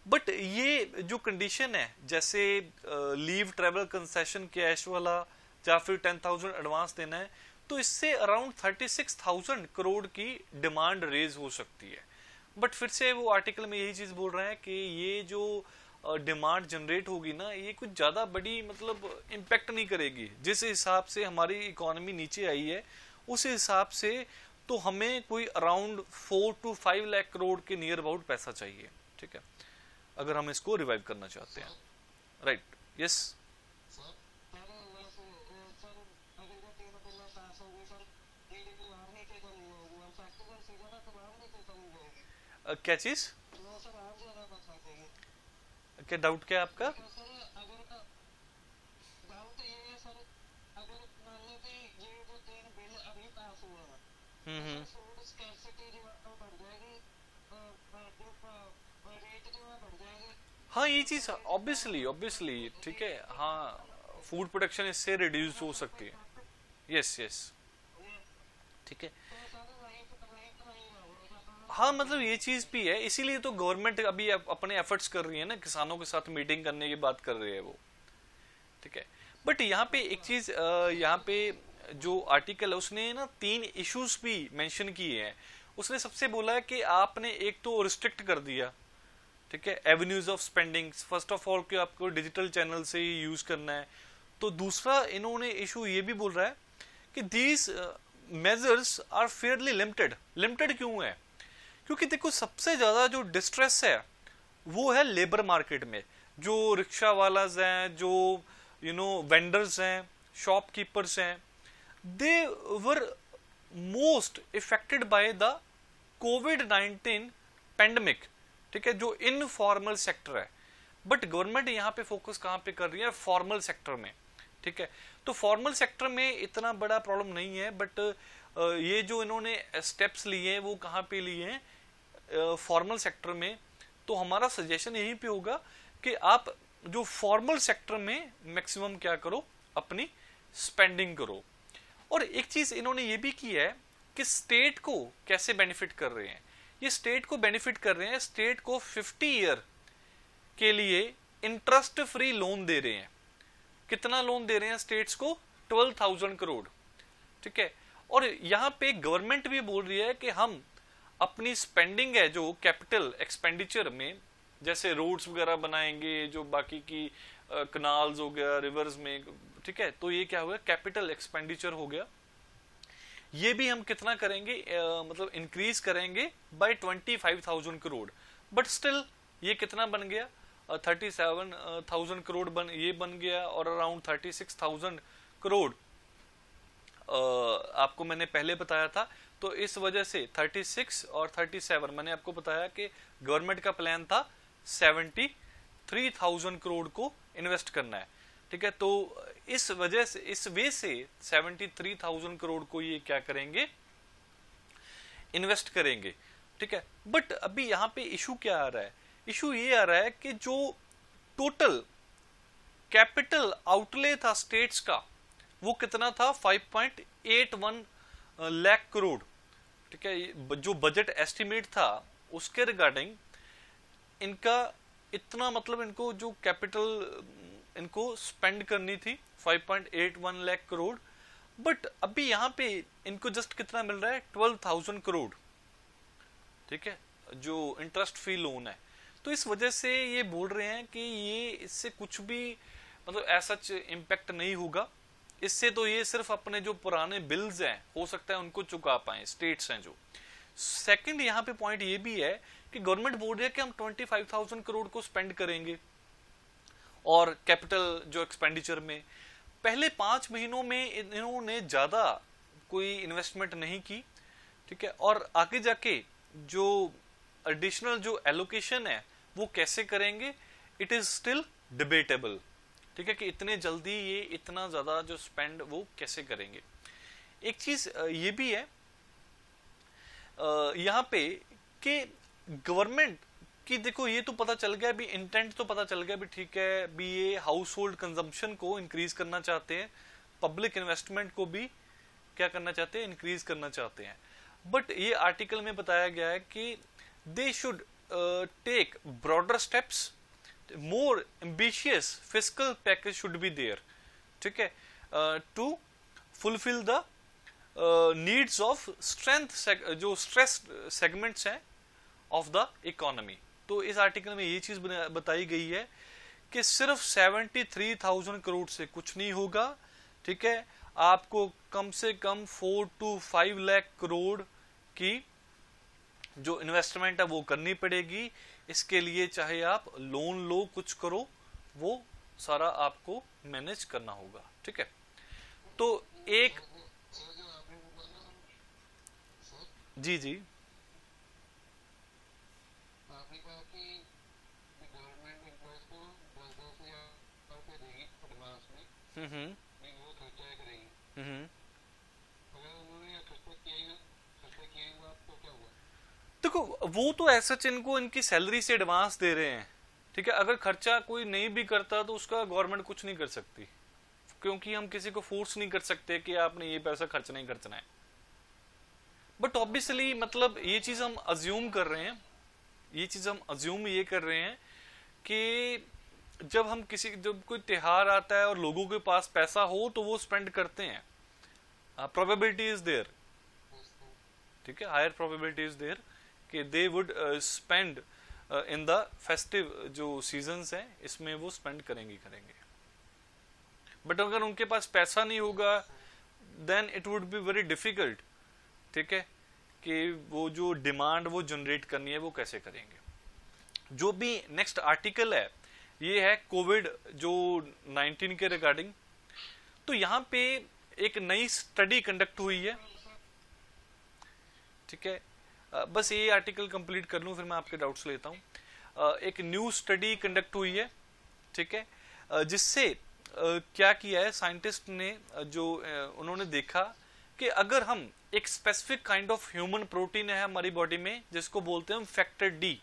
बट ये जो कंडीशन है जैसे लीव ट्रेवल कंसेशन कैश वाला या फिर 10,000 एडवांस देना है, तो इससे अराउंड 36,000 करोड़ की डिमांड रेज हो सकती है। बट फिर से वो आर्टिकल में यही चीज बोल रहे हैं कि ये जो डिमांड जनरेट होगी ना, ये कुछ ज्यादा बड़ी मतलब इम्पैक्ट नहीं करेगी। जिस हिसाब से हमारी इकोनॉमी नीचे आई है उस हिसाब से तो हमें कोई अराउंड 4 to 5 लाख करोड़ के नियर अबाउट पैसा चाहिए, ठीक है, अगर हम इसको रिवाइव करना चाहते हैं। Right, yes. क्या चीज, क्या डाउट क्या है आपका? हम्म, हाँ ये चीज ऑब्वियसली ऑब्वियसली ठीक है, हाँ फूड प्रोडक्शन इससे रिड्यूस हो सकती है। यस यस, ठीक है, हाँ मतलब ये चीज भी है, इसीलिए तो गवर्नमेंट अभी अपने एफर्ट्स कर रही है ना, किसानों के साथ मीटिंग करने की बात कर रही है वो, ठीक है। बट यहाँ पे एक चीज, यहाँ पे जो आर्टिकल है उसने ना 3 इश्यूज भी मेंशन किए हैं। उसने सबसे बोला है कि आपने एक तो रिस्ट्रिक्ट कर दिया, ठीक है, avenues of spending, first of all कि आपको डिजिटल चैनल से ही यूज करना है। तो दूसरा इन्होंने इशू ये भी बोल रहा है कि these measures are fairly limited. Limited क्यों है? क्योंकि देखो सबसे ज्यादा जो डिस्ट्रेस है वो है लेबर मार्केट में। जो रिक्शा वालाज हैं, जो वेंडर्स हैं, शॉपकीपर्स हैं, they were most affected by the कोविड-19 पेंडेमिक, ठीक है, जो इनफॉर्मल सेक्टर है। बट गवर्नमेंट यहाँ पे फोकस कहाँ पे कर रही है? फॉर्मल सेक्टर में, ठीक है। तो फॉर्मल सेक्टर में इतना बड़ा प्रॉब्लम नहीं है, बट ये जो इन्होंने स्टेप्स लिए हैं वो कहाँ पे लिए हैं? फॉर्मल सेक्टर में। तो हमारा सजेशन यहीं पे होगा कि आप जो फॉर्मल सेक्टर में मैक्सिमम क्या करो, अपनी स्पेंडिंग करो। और एक चीज इन्होंने ये भी की है कि स्टेट को कैसे बेनिफिट कर रहे हैं। ये स्टेट को बेनिफिट कर रहे हैं, स्टेट को 50 ईयर के लिए इंटरेस्ट फ्री लोन दे रहे हैं। कितना लोन दे रहे हैं स्टेट्स को? 12,000 करोड़, ठीक है। और यहां पे गवर्नमेंट भी बोल रही है कि हम अपनी स्पेंडिंग है जो कैपिटल एक्सपेंडिचर में, जैसे रोड्स वगैरह बनाएंगे, जो बाकी की कनाल्स हो गया, रिवर्स में, ठीक है, तो ये क्या हो गया? कैपिटल एक्सपेंडिचर हो गया। ये भी हम कितना करेंगे, मतलब इंक्रीज करेंगे बाय 25,000 करोड़। बट स्टिल ये कितना बन गया? 37,000 करोड़ ये बन गया। और अराउंड 36,000 करोड़ आपको मैंने पहले बताया था। तो इस वजह से 36 और 37 मैंने आपको बताया कि गवर्नमेंट का प्लान था 73,000 करोड़ को इन्वेस्ट करना है, ठीक है। तो इस वजह से, इस वे से 73,000 करोड़ को ये क्या करेंगे? इन्वेस्ट करेंगे, ठीक है। बट अभी यहाँ पे इशू क्या आ रहा है? इशू ये आ रहा है कि जो टोटल कैपिटल आउटले था स्टेट्स का वो कितना था? 5.81 लाख करोड़, ठीक है। जो बजट एस्टिमेट था उसके रिगार्डिंग इनका इतना, मतलब इनको जो कैपिटल इनको स्पेंड करनी थी 5.81 लाख करोड़, बट अभी यहाँ पे इनको जस्ट कितना मिल रहा है, 12,000 करोड़, ठीक है, जो इंटरेस्ट फ्री लोन है। तो इस वजह से ये बोल रहे हैं कि ये इससे कुछ भी मतलब ऐसा इम्पैक्ट नहीं होगा इससे। तो ये सिर्फ अपने जो पुराने बिल्स हैं हो सकता है उनको चुका पाए, स्टेट्स हैं जो। सेकंड यहाँ पे पॉइंट ये भी है कि गवर्नमेंट बोल रही है कि हम 25,000 करोड़ को स्पेंड करेंगे और कैपिटल जो एक्सपेंडिचर में। पहले 5 महीनों में इन्होंने ज्यादा कोई इन्वेस्टमेंट नहीं की, ठीक है, और आगे जाके जो एडिशनल जो एलोकेशन है वो कैसे करेंगे, इट इज स्टिल डिबेटेबल, ठीक है, कि इतने जल्दी ये इतना ज्यादा जो स्पेंड वो कैसे करेंगे। एक चीज ये भी है यहाँ पे कि गवर्नमेंट की, देखो ये तो पता चल गया भी, इंटेंट तो पता चल गया भी, ठीक है भी, ये हाउस होल्ड कंजम्पशन को इंक्रीज करना चाहते हैं, पब्लिक इन्वेस्टमेंट को भी क्या करना चाहते हैं, इंक्रीज करना चाहते हैं। बट ये आर्टिकल में बताया गया है कि they should take broader steps, more ambitious fiscal package should be there, ठीक है, to fulfil the needs of strength, जो स्ट्रेस सेगमेंट्स हैं ऑफ द इकोनॉमी। तो इस आर्टिकल में ये चीज बताई गई है कि सिर्फ 73,000 करोड़ से कुछ नहीं होगा, ठीक है, आपको कम से कम 4 to 5 लाख करोड़ की जो इन्वेस्टमेंट है वो करनी पड़ेगी। इसके लिए चाहे आप लोन लो, कुछ करो, वो सारा आपको मैनेज करना होगा, ठीक है। तो एक जी जी आपने कहा कि गवर्नमेंट एम्प्लॉयज को 10,000 रुपये देगी एडवांस में, नहीं वो खर्चा करेगी। अगर उन्होंने खर्चा किया ही हुआ तो क्या हुआ? देखो वो तो ऐसा इनको इनकी सैलरी से एडवांस दे रहे हैं, ठीक है। अगर खर्चा कोई नहीं भी करता तो उसका गवर्नमेंट कुछ नहीं कर सकती, क्योंकि हम किसी को फोर्स नहीं कर सकते कि आपने ये पैसा खर्च नहीं खर्चना है। बट ऑब्वियसली मतलब ये चीज हम अज्यूम कर रहे हैं, ये चीज हम अज्यूम ये कर रहे हैं कि जब कोई त्योहार आता है और लोगों के पास पैसा हो तो वो स्पेंड करते हैं, प्रोबेबिलिटी इज देयर, ठीक है, हायर प्रोबेबिलिटी इज देयर कि they would spend in the festive जो सीजन्स हैं इसमें वो स्पेंड करेंगे। बट अगर उनके पास पैसा नहीं होगा then it would be very difficult, ठीक है, कि वो जो डिमांड वो जनरेट करनी है वो कैसे करेंगे। जो भी नेक्स्ट आर्टिकल है ये है कोविड जो 19 के रिगार्डिंग। तो यहाँ पे एक नई स्टडी कंडक्ट हुई है, ठीक है, बस ये आर्टिकल कंप्लीट कर लूं फिर मैं आपके डाउट्स लेता हूं। एक न्यू स्टडी कंडक्ट हुई है, ठीक है, जिससे क्या किया है साइंटिस्ट ने, जो उन्होंने देखा कि अगर हम एक specific kind of human protein है हमारी बॉडी में जिसको बोलते हैं हम फैक्टर डी,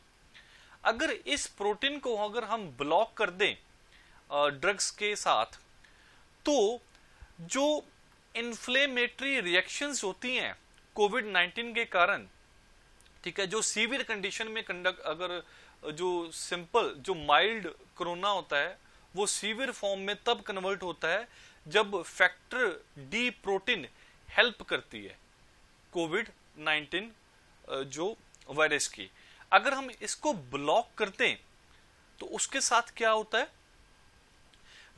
अगर इस प्रोटीन को अगर हम ब्लॉक कर दें ड्रग्स के साथ, तो जो इन्फ्लेमेटरी रिएक्शंस होती हैं कोविड 19 के कारण, ठीक है, जो सीवियर कंडीशन में अगर जो सिंपल जो माइल्ड कोरोना होता है वो सीवियर फॉर्म में तब कन्वर्ट होता है जब फैक्टर डी प्रोटीन हेल्प करती है कोविड 19 जो वायरस की। अगर हम इसको ब्लॉक करते हैं तो उसके साथ क्या होता है,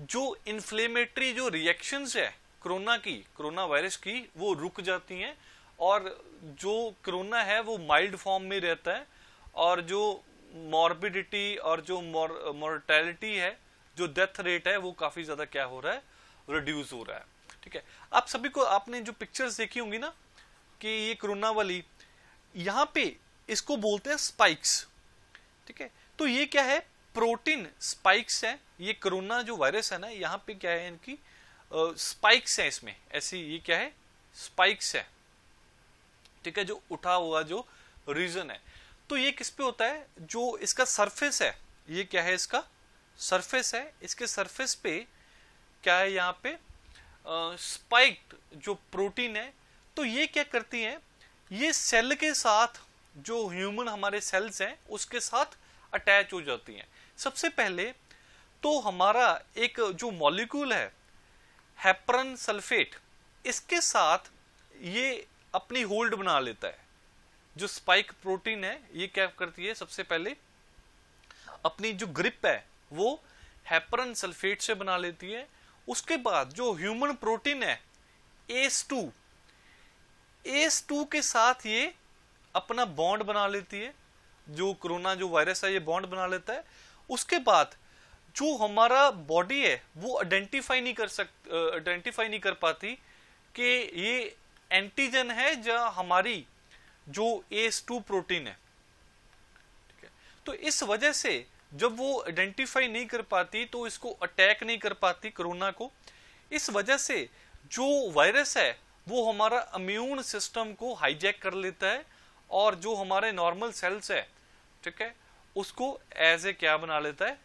जो इन्फ्लेमेटरी जो रिएक्शंस है कोरोना वायरस की वो रुक जाती हैं और जो कोरोना है वो माइल्ड फॉर्म में रहता है और जो मॉर्बिडिटी और जो मॉर्टेलिटी है, जो डेथ रेट है वो काफी ज्यादा क्या हो रहा है, रिड्यूस हो रहा है, ठीक है। आप सभी को आपने जो पिक्चर्स देखी होंगी ना कि ये कोरोना वाली, यहाँ पे इसको बोलते हैं स्पाइक्स, ठीक है। तो ये क्या है, प्रोटीन स्पाइक्स है, ये कोरोना जो वायरस है ना यहाँ पे क्या है इनकी स्पाइक्स है, इसमें ऐसी ये क्या है स्पाइक्स है, ठीक है, जो उठा हुआ जो रीजन है। तो ये किस पे होता है, जो इसका सरफेस है, ये क्या है इसका सरफेस है, इसके सरफेस पे क्या है यहाँ पे स्पाइक्ड जो प्रोटीन है। तो ये क्या करती है, ये सेल के साथ जो ह्यूमन हमारे सेल्स हैं उसके साथ अटैच हो जाती हैं। सबसे पहले तो हमारा एक जो मॉलिक्यूल है हेपरन सल्फेट, इसके साथ ये अपनी होल्ड बना लेता है। जो स्पाइक प्रोटीन है ये क्या करती है, सबसे पहले अपनी जो ग्रिप है वो हेपरन सल्फेट से बना लेती है। उसके बाद जो ह्यूमन प्रोटीन है ACE2 के साथ ये अपना बॉन्ड बना लेती है। जो कोरोना जो वायरस है ये बॉन्ड बना लेता है। उसके बाद जो हमारा बॉडी है वो आइडेंटिफाई नहीं कर पाती कि ये एंटीजन है या हमारी जो ACE2 प्रोटीन है, ठीक है। तो इस वजह से जब वो आइडेंटिफाई नहीं कर पाती तो इसको अटैक नहीं कर पाती कोरोना को। इस वजह से जो वायरस है वो हमारा इम्यून सिस्टम को हाईजैक कर लेता है और जो हमारे नॉर्मल सेल्स है, ठीक है, उसको एज ए क्या बना लेता है,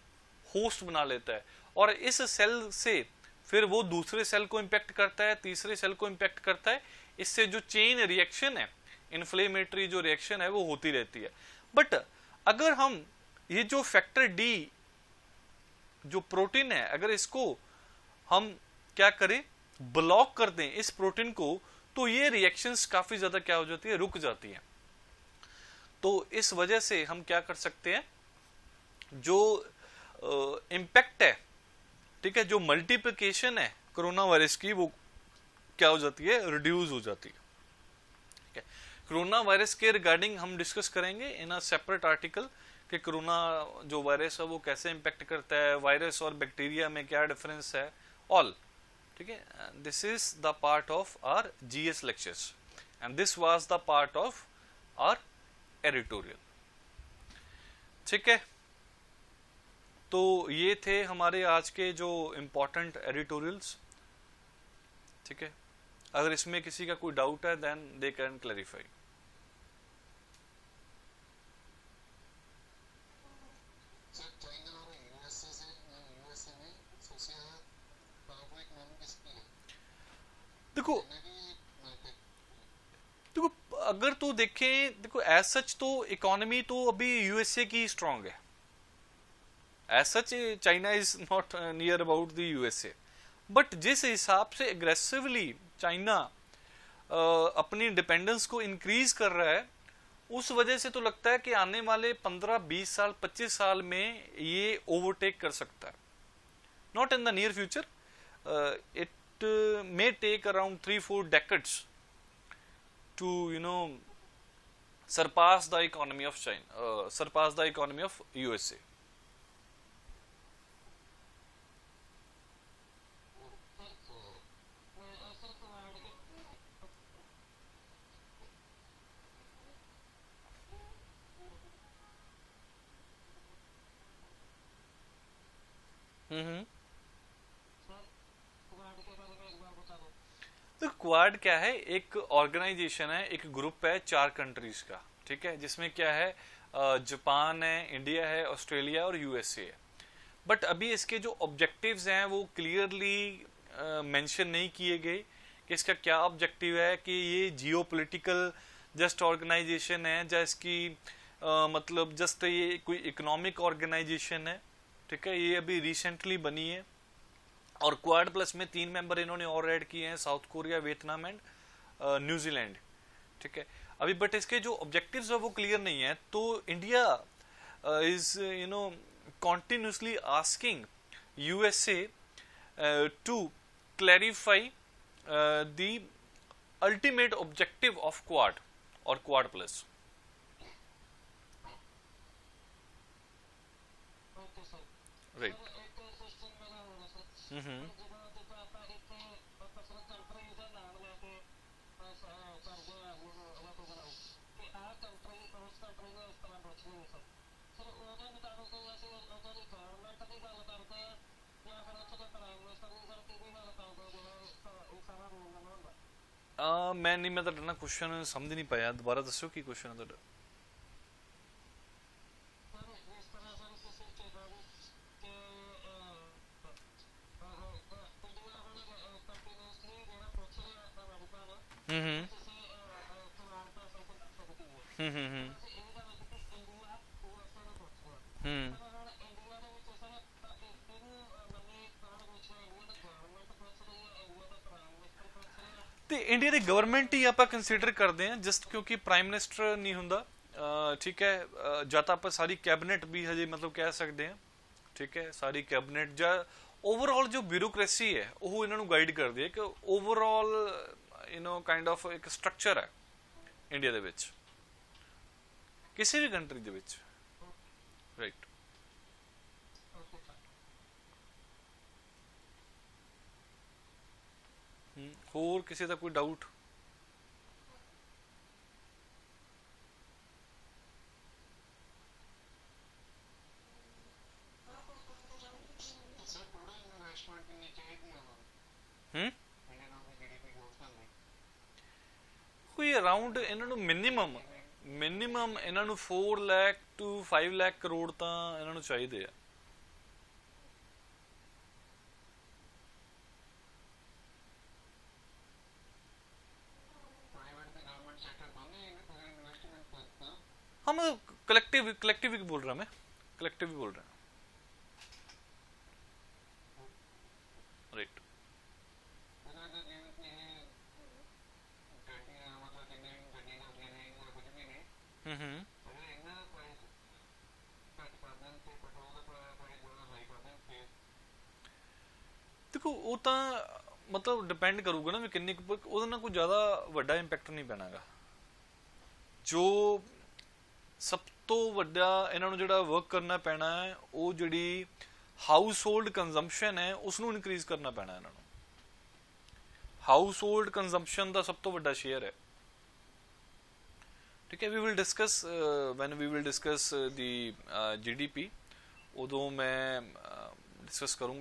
होस्ट बना लेता है। और इस सेल से फिर वो दूसरे सेल को इंपेक्ट करता है, तीसरे सेल को इंपेक्ट करता है। इससे जो चेन रिएक्शन है, इन्फ्लेमेटरी जो रिएक्शन है वो होती रहती है। बट अगर हम ये जो फैक्टर डी जो प्रोटीन है, अगर इसको हम क्या करें, ब्लॉक कर दें इस प्रोटीन को, तो ये रिएक्शंस काफी ज्यादा क्या हो जाती है, रुक जाती हैं। तो इस वजह से हम क्या कर सकते हैं, जो इम्पैक्ट है, ठीक है, जो मल्टीप्लिकेशन है कोरोना वायरस की, वो क्या हो जाती है, रिड्यूस हो जाती है। ठीक है, कोरोना वायरस के रिगार्डिंग हम डिस्कस करेंगे इन अ सेपरेट आर्टिकल कि कोरोना जो वायरस है वो कैसे इम्पैक्ट करता है, वायरस और बैक्टीरिया में क्या डिफरेंस है, ऑल। ठीक है, this is the part of our GS lectures and this was the part of our editorial. ठीक है, तो ये थे हमारे आज के जो इम्पोर्टेंट एडिटोरियल्स। ठीक है, अगर इसमें किसी का कोई डाउट है देन दे कैन क्लैरिफाई। देखो देखो अगर तो देखें, देखो एज सच तो इकोनॉमी तो अभी USA की स्ट्रांग है। As such China is not near about the USA, but जिस हिसाब से एग्रेसिवली चाइना अपनी डिपेंडेंस को इंक्रीज कर रहा है, उस वजह से तो लगता है कि आने वाले 15, 20 साल, 25 साल में ये ओवरटेक कर सकता है। Not in the near future, it may take around 3-4 decades to surpass the economy of China, surpass the economy of USA. तो क्वाड क्या है, एक ऑर्गेनाइजेशन है, एक ग्रुप है 4 कंट्रीज का। ठीक है, जिसमें क्या है, जापान है, इंडिया है, ऑस्ट्रेलिया और USA है। बट अभी इसके जो ऑब्जेक्टिव्स हैं वो क्लियरली मेंशन नहीं किए गए कि इसका क्या ऑब्जेक्टिव है, कि ये जियोपॉलिटिकल जस्ट ऑर्गेनाइजेशन है या इसकी मतलब जस्ट ये कोई इकोनॉमिक ऑर्गेनाइजेशन है। ठीक है, ये अभी रिसेंटली बनी है और क्वाड प्लस में 3 मेंबर इन्होंने और ऐड किए हैं, south Korea, Vietnam and New Zealand. ठीक है, अभी बट इसके जो ऑब्जेक्टिव्स है वो क्लियर नहीं है। तो India is continuously asking USA to clarify the ultimate objective of Quad or Quad Plus. Right. मैं नहीं, मैं ਤੁਹਾਡਾ क्वेश्चन समझ नहीं पाया, दोबारा दसो की क्वेश्चन है ਤੁਹਾਡਾ। ਤੇ ਇੰਡੀਆ ਦੀ ਗਵਰਨਮੈਂਟ ਹੀ ਆਪਾਂ ਕੰਸੀਡਰ ਕਰਦੇ ਹਾਂ ਜਸਟ ਕਿਉਂਕਿ ਪ੍ਰਾਈਮ ਮਿਨਿਸਟਰ ਨਹੀਂ ਹੁੰਦਾ, ਠੀਕ ਹੈ, ਜਾਂ ਤਾਂ ਆਪਾਂ ਸਾਰੀ ਕੈਬਨਿਟ ਵੀ ਹਜੇ ਮਤਲਬ ਕਹਿ ਸਕਦੇ ਹਾਂ, ਠੀਕ ਹੈ, ਸਾਰੀ ਕੈਬਨਿਟ ਜਾਂ ਓਵਰਆਲ ਜੋ ਬਿਊਰੋਕ੍ਰੇਸੀ ਹੈ ਉਹ ਇਹਨਾਂ ਨੂੰ ਗਾਈਡ ਕਰਦੀ ਹੈ ਕਿ ਓਵਰਆਲ ਕਾਈਂਡ ਆਫ ਇੱਕ ਸਟਰਕਚਰ ਹੈ ਇੰਡੀਆ ਦੇ ਵਿੱਚ, ਕਿਸੇ ਵੀ ਕੰਟਰੀ ਦੇ ਵਿੱਚ, ਰਾਈਟ। ਹੋਰ ਕਿਸੇ ਦਾ ਕੋਈ ਡਾਊਟ? ਸਰ ਥੋੜਾ ਇਨਵੈਸਟਮੈਂਟ ਕਿੰਨੀ ਚਾਹੀਦੀ ਹੈ ਹੂੰ ਇੰਡੀਅਨ ਆਫ ਜੀਡੀਪੀ ਗਰੋਥ ਕਰਨ ਲਈ? ਕੋਈ ਅਰਾਊਂਡ ਇਹਨਾਂ ਨੂੰ ਮਿਨੀਮਮ ਇਹਨਾਂ ਨੂੰ 4 ਲੱਖ to 5 ਲੱਖ ਕਰੋੜ ਤਾਂ ਇਹਨਾਂ ਨੂੰ ਚਾਹੀਦੇ ਆ। ਪ੍ਰਾਈਵੇਟ ਤੇ ਗਵਰਨਮੈਂਟ ਸੈਕਟਰ ਦੋਨੇ ਅਗਰ ਇਨਵੈਸਟਮੈਂਟ ਕਰਤਾ हाँ मतलब कलेक्टिव ही बोल रहा मैं, कलेक्टिव ही बोल रहा राइट। ਅਗਰ ਤਾਂ ਜਿਵੇਂ ਕਿ ਇਹ ਗੱਡੀਆਂ ਮਤਲਬ ਜਿੰਨੇ ਵੀ ਗੱਡੀਆਂ ਹੁੰਦੀਆਂ ਨੇ ਜਾਂ ਕੁਝ ਵੀ ਨੇ, ਅਗਰ ਇਹਨਾਂ ਦਾ ਪ੍ਰਾਈਸ ਘੱਟ ਕਰ ਦੇਣ ਤੇ ਪੈਟਰੋਲ ਦਾ ਪ੍ਰਾਈਸ ਜ਼ਿਆਦਾ ਹਾਈ ਕਰ ਦੇਣ ਫਿਰ देखो वो तो मतलब डिपेंड करूगा ना भी किन्नी ਉਹਦੇ ਨਾਲ ਕੋਈ ਜ਼ਿਆਦਾ ਵੱਡਾ ਇੰਪੈਕਟ ਨਹੀਂ ਪੈਣਾਗਾ। ਜੋ ਸਭ ਤੋਂ ਵੱਡਾ ਇਹਨਾਂ ਨੂੰ ਜਿਹੜਾ ਵਰਕ ਕਰਨਾ ਪੈਣਾ ਹੈ ਉਹ ਜਿਹੜੀ ਹਾਊਸ ਹੋਲਡ ਕੰਜ਼ੰਪਸ਼ਨ ਹੈ ਉਸ ਨੂੰ ਇਨਕਰੀਜ਼ ਕਰਨਾ ਪੈਣਾ ਇਹਨਾਂ ਨੂੰ। ਹਾਊਸ ਹੋਲਡ ਕੰਜ਼ੰਪਸ਼ਨ ਦਾ ਸਭ ਤੋਂ ਵੱਡਾ ਸ਼ੇਅਰ ਹੈ, ਠੀਕ ਹੈ। We will discuss when we will discuss the GDP, ਉਦੋਂ ਮੈਂ ਡਿਸਕਸ ਕਰੂੰਗਾ